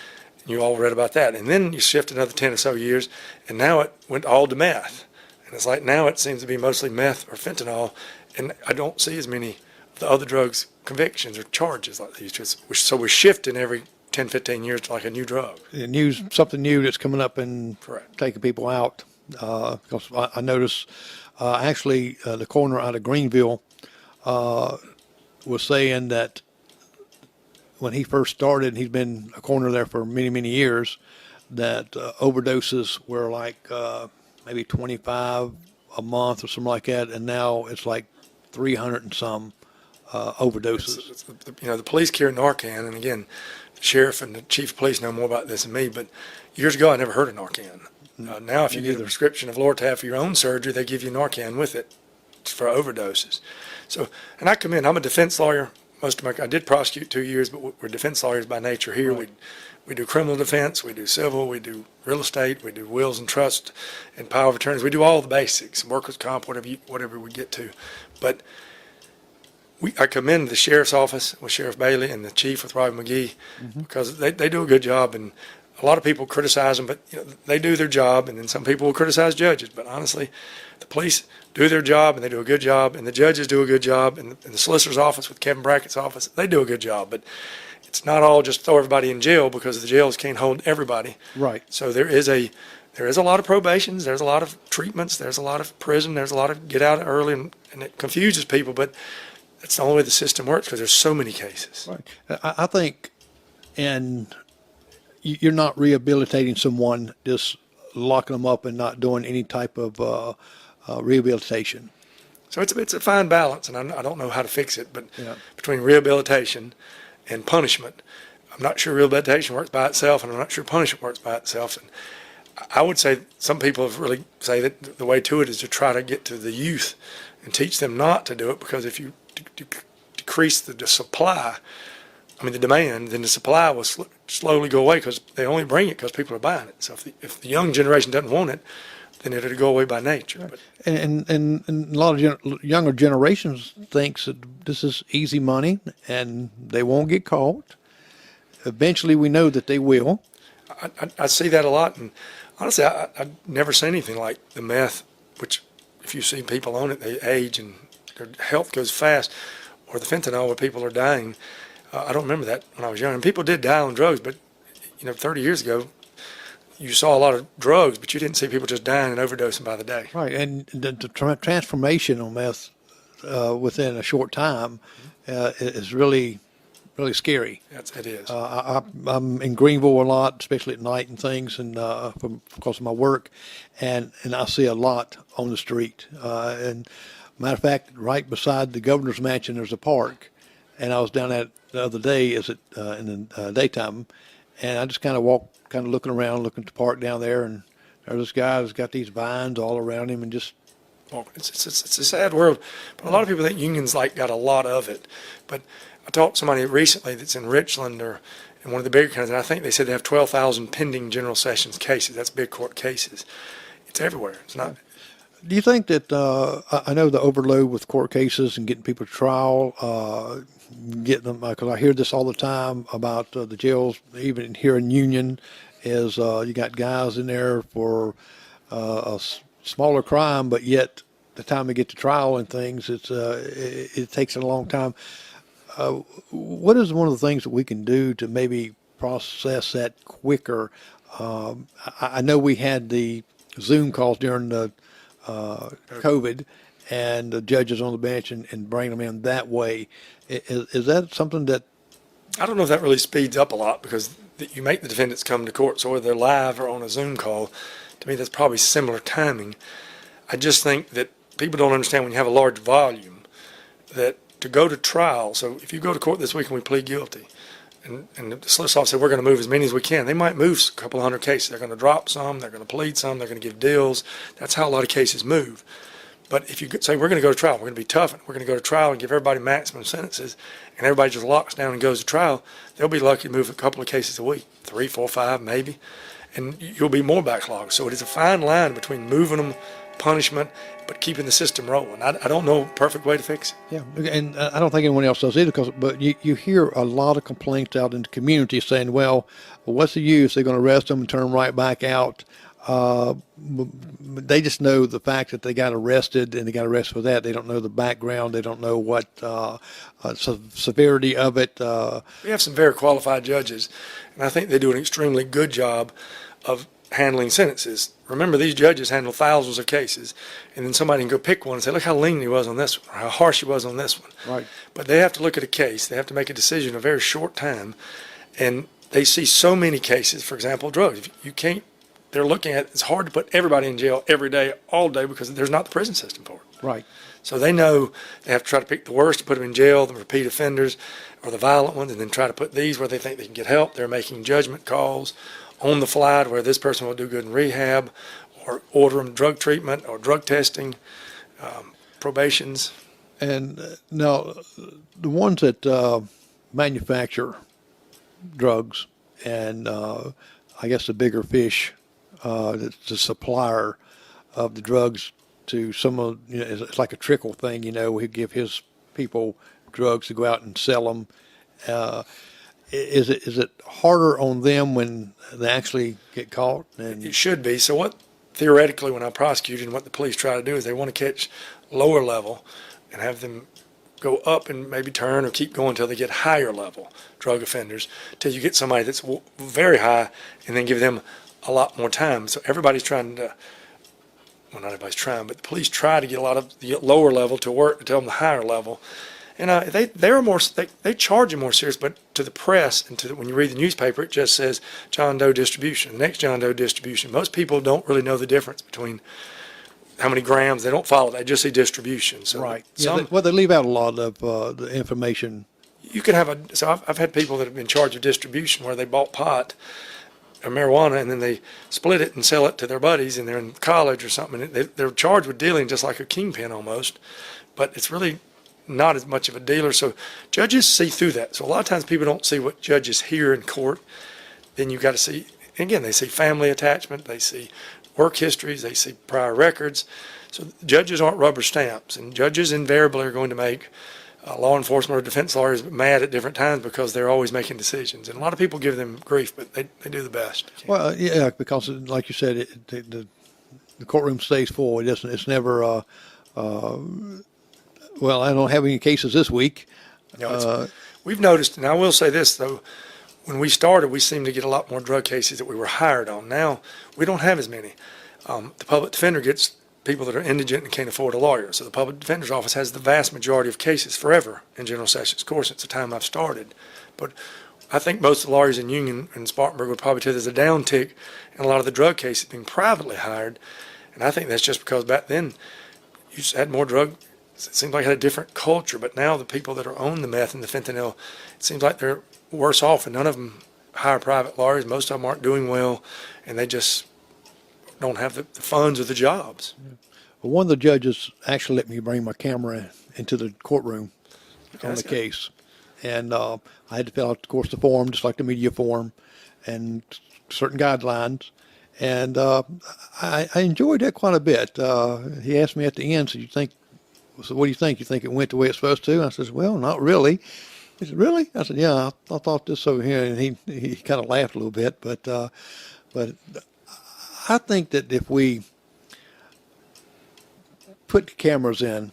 and you all read about that. And then you shift another 10 or so years, and now it went all to meth. And it's like now it seems to be mostly meth or fentanyl, and I don't see as many of the other drugs convictions or charges like these. So we're shifting every 10, 15 years to like a new drug. Something new that's coming up and Correct. taking people out. Because I noticed actually the coroner out of Greenville was saying that when he first started, and he's been a coroner there for many, many years, that overdoses were like maybe 25 a month or something like that, and now it's like 300 and some overdoses. The police carry Narcan, and again, the sheriff and the chief of police know more about this than me, but years ago I never heard of Narcan. Now if you get a prescription of Lortab for your own surgery, they give you Narcan with it for overdoses. So, and I commend, I'm a defense lawyer. I did prosecute 2 years, but we're defense lawyers by nature here. Right. We do criminal defense, we do civil, we do real estate, we do wills and trust and power of attorneys. We do all the basics, workers' comp, whatever we get to. But I commend the sheriff's office with Sheriff Bailey and the chief with Robbie McGee because they do a good job. And a lot of people criticize them, but they do their job. And then some people will criticize judges. But honestly, the police do their job and they do a good job, and the judges do a good job, and the solicitor's office with Kevin Brackett's office, they do a good job. But it's not all just throw everybody in jail because the jails can't hold everybody. Right. So there is a lot of probations, there's a lot of treatments, there's a lot of prison, there's a lot of get out early, and it confuses people. But that's the only way the system works because there's so many cases. Right. I think, and you're not rehabilitating someone, just locking them up and not doing any type of rehabilitation. So it's a fine balance, and I don't know how to fix it, but Yeah. between rehabilitation and punishment, I'm not sure rehabilitation works by itself, and I'm not sure punishment works by itself. And I would say some people have really say that the way to it is to try to get to the youth and teach them not to do it, because if you decrease the supply, the demand, then the supply will slowly go away because they only bring it because people are buying it. So if the young generation doesn't want it, then it'll go away by nature. But And a lot of younger generations thinks that this is easy money and they won't get caught. Eventually, we know that they will. I see that a lot, and honestly, I've never seen anything like the meth, which if you see people on it, they age and their health goes fast, or the fentanyl where people are dying. I don't remember that when I was young. And people did die on drugs, but 30 years ago, you saw a lot of drugs, but you didn't see people just dying and overdosing by the day. Right, and the transformation on meth within a short time is really, really scary. It is. I'm in Greenville a lot, especially at night and things, and because of my work, and I see a lot on the street. And matter of fact, right beside the governor's mansion, there's a park, and I was down there the other day, in the daytime, and I just kind of walked, kind of looking around, looking at the park down there, and there's this guy who's got these vines all around him, and just. Well, it's a sad world, but a lot of people think unions got a lot of it. But I talked to somebody recently that's in Richland or in one of the bigger counties, and I think they said they have 12,000 pending general sessions cases. That's big court cases. It's everywhere. It's not. Do you think that I know the overload with court cases and getting people to trial, getting them, because I hear this all the time about the jails, even here in Union, is you got guys in there for a smaller crime, but yet the time they get to trial and things, it takes a long time. What is one of the things that we can do to maybe process that quicker? I know we had the Zoom calls during the COVID, and the judges on the bench and bring them in that way. Is that something that? I don't know if that really speeds up a lot, because you make the defendants come to court, so whether they're live or on a Zoom call, to me that's probably similar timing. I just think that people don't understand when you have a large volume that to go to trial, so if you go to court this week and we plead guilty, and the solicitor office said we're going to move as many as we can, they might move a couple hundred cases. They're going to drop some, they're going to plead some, they're going to give deals. That's how a lot of cases move. But if you say we're going to go to trial, we're going to be tough, and we're going to go to trial and give everybody maximum sentences, and everybody just locks down and goes to trial, they'll be lucky to move a couple of cases a week, 3, 4, 5 maybe, and you'll be more backlogged. So it is a fine line between moving them, punishment, but keeping the system rolling. I don't know a perfect way to fix it. Yeah, and I don't think anyone else does either. But you hear a lot of complaints out in the community saying, "Well, what's the use? They're going to arrest them and turn them right back out." They just know the fact that they got arrested, and they got arrested for that. They don't know the background. They don't know what severity of it. We have some very qualified judges, and I think they do an extremely good job of handling sentences. Remember, these judges handle thousands of cases, and then somebody can go pick one and say, look how lenient he was on this one, or how harsh he was on this one. Right. But they have to look at a case. They have to make a decision in a very short time, and they see so many cases. For example, drugs. You can't. They're looking at. It's hard to put everybody in jail every day, all day, because there's not the prison system for it. Right. So they know they have to try to pick the worst to put them in jail, the repeat offenders or the violent ones, and then try to put these where they think they can get help. They're making judgment calls on the fly to where this person will do good in rehab or order them drug treatment or drug testing, probations. And now, the ones that manufacture drugs and I guess the bigger fish, that's the supplier of the drugs to some of, it's like a trickle thing, he give his people drugs to go out and sell them. Is it harder on them when they actually get caught? And It should be. So what, theoretically, when I prosecute and what the police try to do is they want to catch lower level and have them go up and maybe turn or keep going until they get higher level drug offenders, till you get somebody that's very high and then give them a lot more time. So everybody's trying to, well, not everybody's trying, but the police try to get a lot of the lower level to work to tell them the higher level. And they charge you more serious, but to the press and when you read the newspaper, it just says John Doe distribution, next John Doe distribution. Most people don't really know the difference between how many grams. They don't follow that. They just see distribution. So right. They leave out a lot of the information. You can have so I've had people that have been charged of distribution where they bought pot or marijuana and then they split it and sell it to their buddies and they're in college or something. And they're charged with dealing just like a kingpin almost, but it's really not as much of a dealer. So judges see through that. So a lot of times people don't see what judges hear in court. Then you've got to see, again, they see family attachment, they see work histories, they see prior records. So judges aren't rubber stamps, and judges invariably are going to make law enforcement or defense lawyers mad at different times because they're always making decisions. And a lot of people give them grief, but they do the best. Well, yeah, because like you said, the courtroom stays full. It's never, well, I don't have any cases this week. We've noticed, and I will say this, though, when we started, we seemed to get a lot more drug cases that we were hired on. Now, we don't have as many. The public defender gets people that are indigent and can't afford a lawyer. So the public defender's office has the vast majority of cases forever in General Sessions Court since the time I've started. But I think most of the lawyers in Union and Spartanburg would probably tell you there's a downtick in a lot of the drug cases being privately hired. And I think that's just because back then you just had more drug. It seems like it had a different culture. But now the people that are on the meth and the fentanyl, it seems like they're worse off, and none of them hire private lawyers. Most of them aren't doing well, and they just don't have the funds or the jobs. Well, one of the judges actually let me bring my camera into the courtroom on the case, and I had to fill out, of course, the form, just like the media form, and certain guidelines, and I enjoyed that quite a bit. He asked me at the end, so what do you think? You think it went the way it's supposed to? And I said, well, not really. He said, really? I said, yeah, I thought this over here, and he kind of laughed a little bit, but I think that if we put cameras in,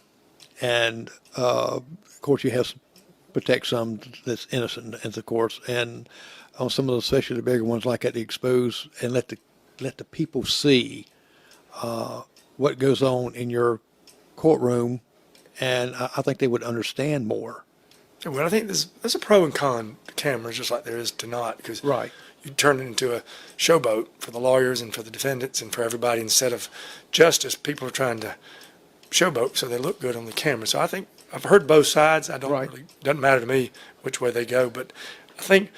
and of course you have to protect some that's innocent, of course, and on some of those, especially the bigger ones, like at the expose, and let the people see what goes on in your courtroom, and I think they would understand more. Well, I think there's a pro and con to cameras, just like there is to not, because Right. you turn it into a showboat for the lawyers and for the defendants and for everybody. Instead of justice, people are trying to showboat so they look good on the camera. So I think I've heard both sides. I don't Right. really, doesn't matter to me which way they go, but I think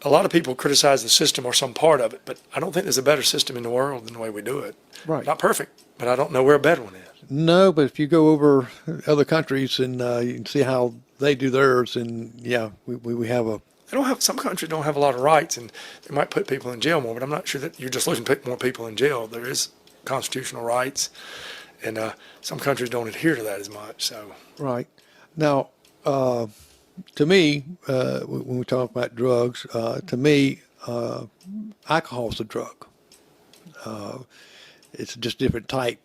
a lot of people criticize the system or some part of it, but I don't think there's a better system in the world than the way we do it. Right. Not perfect, but I don't know where a better one is. No, but if you go over other countries and you can see how they do theirs, and yeah, we have a. Some countries don't have a lot of rights, and they might put people in jail more, but I'm not sure that you're just looking to put more people in jail. There is constitutional rights, and some countries don't adhere to that as much. So Right. Now, to me, when we talk about drugs, to me, alcohol is a drug. It's just different type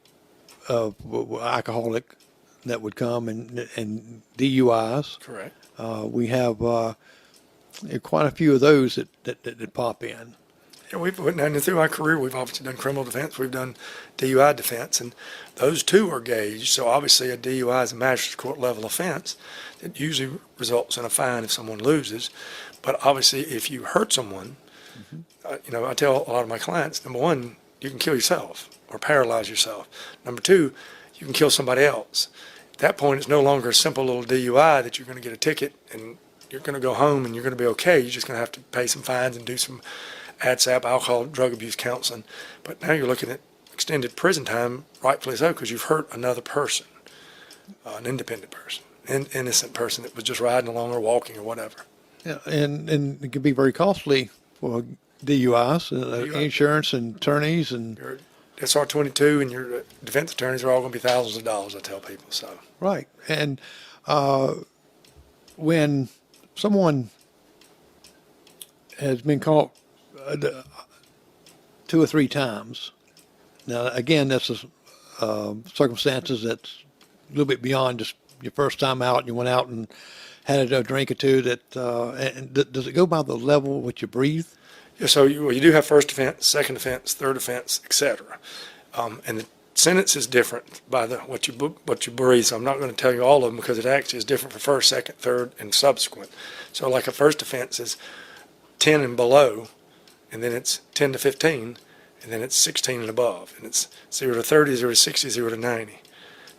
of alcoholic that would come, and DUIs. correct. We have quite a few of those that pop in. Yeah, and through my career, we've obviously done criminal defense, we've done DUI defense, and those two are gauged. So obviously a DUI is a magistrate court level offense that usually results in a fine if someone loses. But obviously if you hurt someone, I tell a lot of my clients, number one, you can kill yourself or paralyze yourself. Number two, you can kill somebody else. At that point, it's no longer a simple little DUI that you're going to get a ticket and you're going to go home and you're going to be okay. You're just going to have to pay some fines and do some ADSAP, alcohol, drug abuse counseling. But now you're looking at extended prison time, rightfully so, because you've hurt another person, an independent person, an innocent person that was just riding along or walking or whatever. Yeah, and it can be very costly for DUIs, insurance and attorneys and. Your SR-22 and your defense attorneys are all going to be thousands of dollars, I tell people. So Right. And when someone has been caught 2 or 3 times, now again, that's circumstances that's a little bit beyond just your first time out and you went out and had a drink or two. And does it go by the level what you breathe? yeah, so you do have first offense, second offense, third offense, etc. And the sentence is different by what you breathe. So I'm not going to tell you all of them because it actually is different for first, second, third, and subsequent. So like a first offense is 10 and below, and then it's 10 to 15, and then it's 16 and above, and it's 0 to 30, 0 to 60, 0 to 90.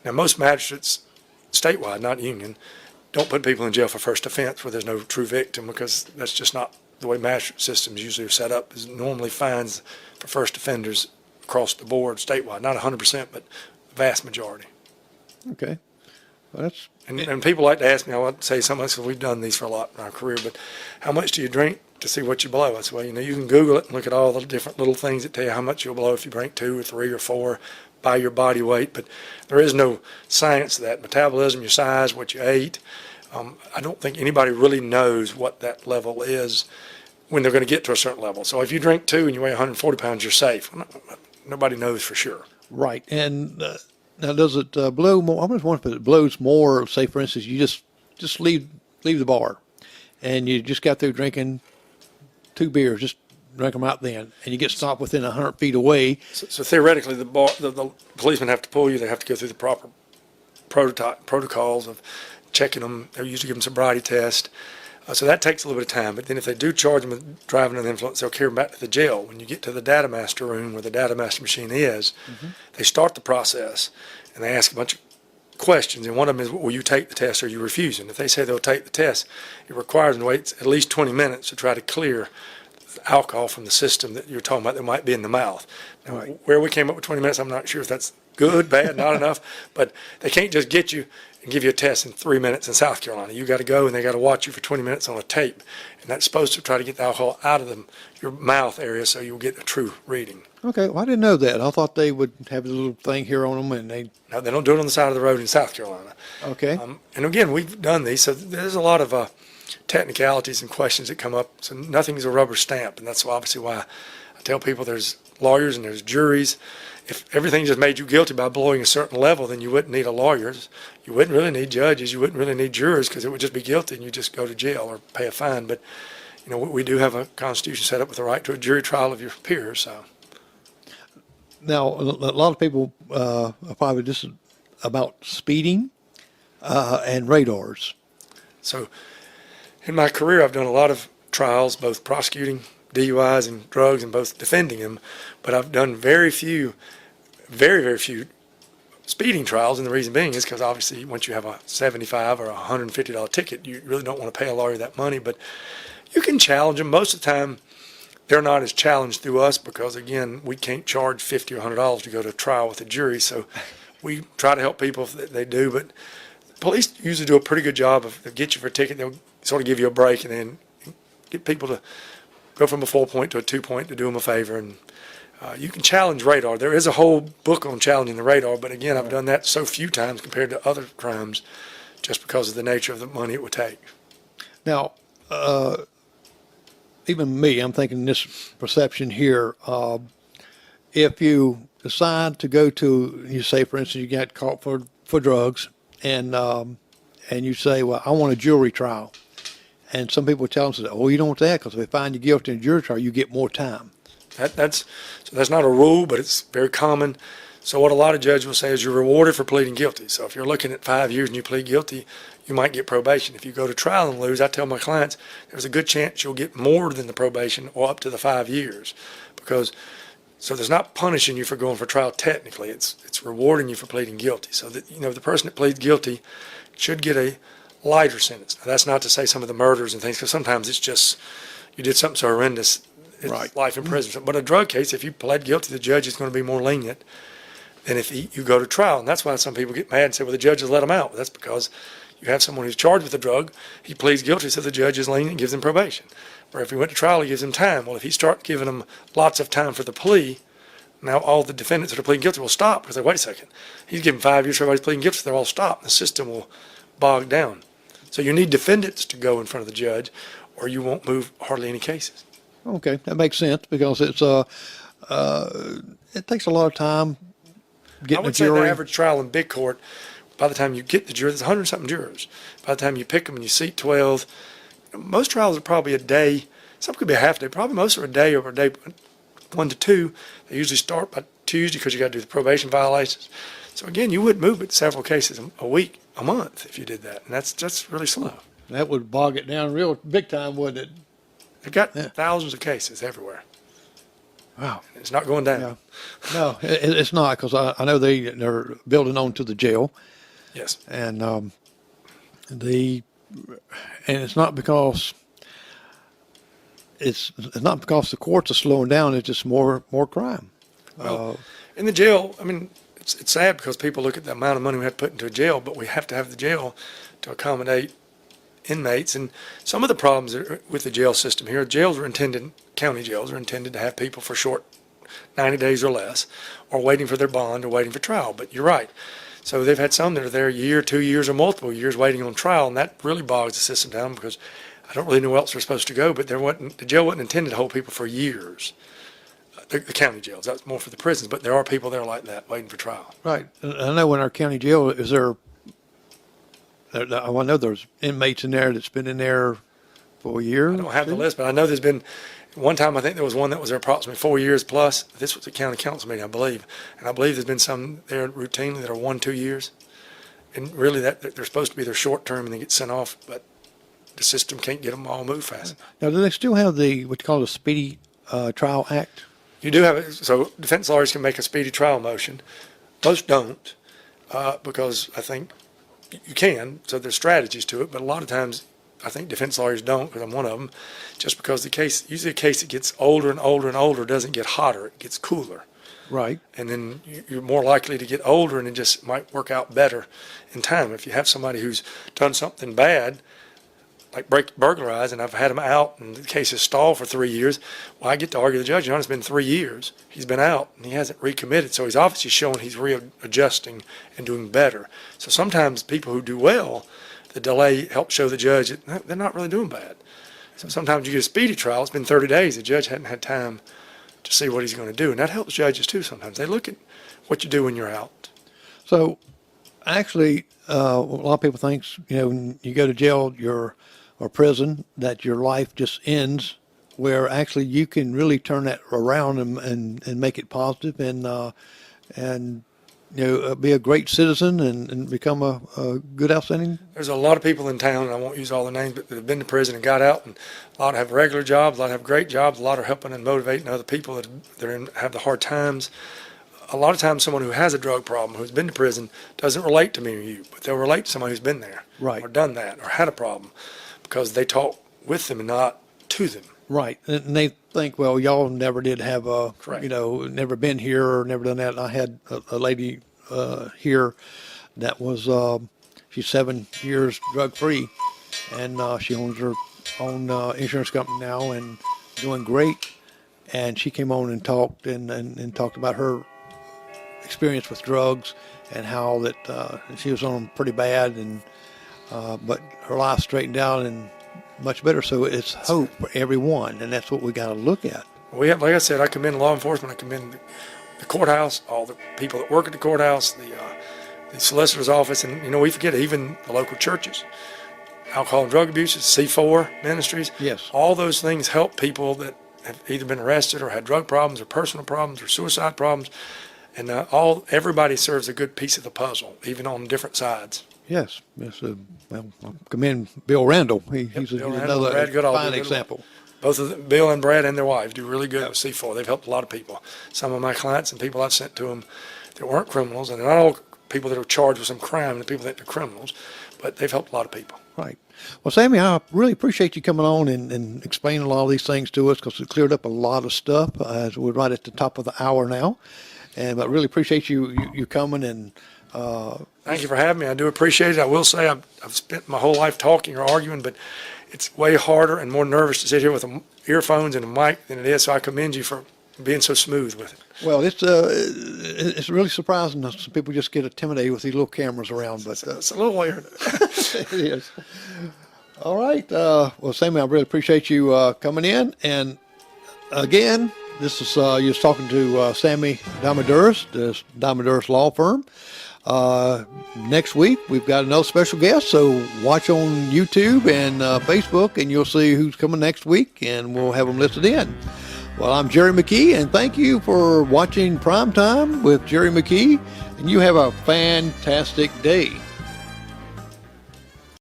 Now most magistrates, statewide, not union, don't put people in jail for first offense where there's no true victim, because that's just not the way magistrate systems usually are set up. Is normally fines for first offenders across the board statewide, not 100%, but the vast majority. Okay. Well, that's And people like to ask me, I want to say something, because we've done these for a lot in our career, but how much do you drink to see what you blow? I said, well, you can Google it and look at all the different little things that tell you how much you'll blow if you drink 2 or 3 or 4 by your body weight, but there is no science to that. Metabolism, your size, what you ate. I don't think anybody really knows what that level is when they're going to get to a certain level. So if you drink 2 and you weigh 140 pounds, you're safe. Nobody knows for sure. right. And now, does it blow more? I was wondering if it blows more. Say, for instance, you just leave the bar, and you just got through drinking 2 beers, just drink them out then, and you get stopped within 100 feet away. So theoretically, the policemen have to pull you. They have to go through the proper protocols of checking them. They usually give them sobriety test. So that takes a little bit of time. But then if they do charge them with driving under the influence, they'll carry them back to the jail. When you get to the data master room where the data master machine is, they start the process and they ask a bunch of questions. And one of them is, will you take the test or are you refusing? If they say they'll take the test, it requires them to wait at least 20 minutes to try to clear alcohol from the system that you're talking about that might be in the mouth. Now, where we came up with 20 minutes, I'm not sure if that's good, bad, not enough, but they can't just get you and give you a test in 3 minutes in South Carolina. You got to go and they got to watch you for 20 minutes on a tape, and that's supposed to try to get the alcohol out of your mouth area so you'll get a true reading. Okay, well, I didn't know that. I thought they would have a little thing here on them, and No, they don't do it on the side of the road in South Carolina. Okay. And again, we've done these, so there's a lot of technicalities and questions that come up. So nothing's a rubber stamp, and that's obviously why I tell people there's lawyers and there's juries. If everything just made you guilty by blowing a certain level, then you wouldn't need a lawyer. You wouldn't really need judges. You wouldn't really need jurors, because it would just be guilty and you just go to jail or pay a fine. But we do have a constitution set up with the right to a jury trial of your peers. So Now, a lot of people are probably just about speeding and radars. So in my career, I've done a lot of trials, both prosecuting DUIs and drugs and both defending them, but I've done very few speeding trials, and the reason being is because obviously once you have a $75 or $150 ticket, you really don't want to pay a lawyer that money, but you can challenge them. Most of the time, they're not as challenged through us because, again, we can't charge $50 or $100 to go to trial with a jury, so we try to help people if they do, but the police usually do a pretty good job of get you for a ticket. They'll sort of give you a break and then get people to go from a 4-point to a 2-point to do them a favor. And you can challenge radar. There is a whole book on challenging the radar, but again, I've done that so few times compared to other crimes just because of the nature of the money it would take. Now, even me, I'm thinking this perception here, if you decide to go to, you say, for instance, you got caught for drugs, and you say, well, I want a jury trial. And some people tell them, oh, you don't want that, because if they find you guilty in a jury trial, you get more time. That's not a rule, but it's very common. So what a lot of judges will say is you're rewarded for pleading guilty. So if you're looking at 5 years and you plead guilty, you might get probation. If you go to trial and lose, I tell my clients there's a good chance you'll get more than the probation or up to the 5 years, because So there's not punishing you for going for trial technically. It's rewarding you for pleading guilty. So that, the person that pleads guilty should get a lighter sentence. Now, that's not to say some of the murders and things, because sometimes it's just you did something so horrendous, it's Right. life in prison. But a drug case, if you pled guilty, the judge is going to be more lenient than if you go to trial. And that's why some people get mad and say, well, the judge has let him out. Well, that's because you have someone who's charged with a drug, he pleads guilty, so the judge is lenient and gives him probation. Or if he went to trial, he gives him time. Well, if he starts giving them lots of time for the plea, now all the defendants that are pleading guilty will stop because they wait a second. He's giving 5 years for everybody's pleading guilty, so they'll all stop. The system will bog down. So you need defendants to go in front of the judge, or you won't move hardly any cases. Okay, that makes sense because it takes a lot of time I getting a would say the jury. average trial in big court, by the time you get the jury, there's 100-something jurors. By the time you pick them and you seat 12, most trials are probably a day. Some could be a half day. Probably most are a day or a day 1 to 2. They usually start by Tuesday because you got to do the probation violations. So again, you would move it several cases a week, a month if you did that, and that's really slow. That would bog it down real big time, wouldn't it? They've got Yeah. thousands of cases everywhere. Wow. It's not going down. Yeah. No, it's not because I know they're building on to the jail, Yes. and it's not because it's not because the courts are slowing down. It's just more crime. Well, in the jail, I mean, it's sad because people look at the amount of money we have to put into a jail, but we have to have the jail to accommodate inmates. And some of the problems with the jail system here, county jails are intended to have people for short 90 days or less, or waiting for their bond or waiting for trial. But you're right. So they've had some that are there a year, 2 years, or multiple years waiting on trial, and that really bogs the system down because I don't really know where else they're supposed to go, but the jail wasn't intended to hold people for years. The county jails, that's more for the prisons, but there are people there like that waiting for trial. Right. And I know in our county jail, I know there's inmates in there that's been in there for a year. I don't have the list, but I know there's been, one time I think there was one that was there approximately 4 years plus. This was a county council meeting, I believe. And I believe there's been some there routinely that are 1-2 years. And really that they're supposed to be their short term and they get sent off, but the system can't get them all moved fast. Now, do they still have what you call the Speedy Trial Act? You do have it, so defense lawyers can make a speedy trial motion. Most don't, because I think you can, so there's strategies to it, but a lot of times I think defense lawyers don't, because I'm one of them, just because usually a case that gets older and older and older doesn't get hotter, it gets cooler. Right. And then you're more likely to get older and it just might work out better in time. If you have somebody who's done something bad, like burglarize, and I've had him out and the case is stalled for 3 years, well, I get to argue with the judge, it's been 3 years. He's been out and he hasn't recommitted, so he's obviously showing he's readjusting and doing better. So sometimes people who do well, the delay helps show the judge that they're not really doing bad. So sometimes you get a speedy trial, it's been 30 days, the judge hadn't had time to see what he's going to do, and that helps judges too sometimes. They look at what you do when you're out. So, actually, a lot of people think, when you go to jail, or prison, that your life just ends, where actually you can really turn that around and make it positive and be a great citizen and become a good, outstanding. There's a lot of people in town, and I won't use all the names, but that have been to prison and got out, and a lot have regular jobs, a lot have great jobs, a lot are helping and motivating other people that have the hard times. A lot of times someone who has a drug problem, who's been to prison, doesn't relate to me or you, but they'll relate to somebody who's been there, Right. or done that, or had a problem, because they talk with them and not to them. Right. And they think, well, y'all never did have Correct. never been here or never done that. And I had a lady here that was, she's 7 years drug free, and she owns her own insurance company now and doing great. And she came on and talked and talked about her experience with drugs and how that she was on them pretty bad, and but her life straightened out and much better. So it's hope for everyone, and that's what we got to look at. We have, like I said, I commend law enforcement. I commend the courthouse, all the people that work at the courthouse, the solicitor's office, and we forget even the local churches, alcohol and drug abuse, C4 ministries. Yes. All those things help people that have either been arrested or had drug problems or personal problems or suicide problems, and everybody serves a good piece of the puzzle, even on different sides. Yes. Well, I commend Bill Randall. He's Bill Randall, another Brad Goodall, fine Bill example. both of them, Bill and Brad and their wife, do really good with C4. They've helped a lot of people. Some of my clients and people I've sent to them that weren't criminals, and they're not all people that are charged with some crime, the people that are criminals, but they've helped a lot of people. Right. Well, Sammy, I really appreciate you coming on and explaining a lot of these things to us, because it cleared up a lot of stuff as we're right at the top of the hour now. And I really appreciate you coming and. Thank you for having me. I do appreciate it. I will say I've spent my whole life talking or arguing, but it's way harder and more nervous to sit here with earphones and a mic than it is. So I commend you for being so smooth with it. Well, it's really surprising that some people just get intimidated with these little cameras around, but It's a little weird. it is. All right. Well, Sammy, I really appreciate you coming in. And again, this is you was talking to Sammy Diamaduros, the Diamaduros Law Firm. Next week we've got another special guest, so watch on YouTube and Facebook, and you'll see who's coming next week, and we'll have them listed in. Well, I'm Jerry McKee, and thank you for watching Primetime with Jerry McKee, and you have a fantastic day.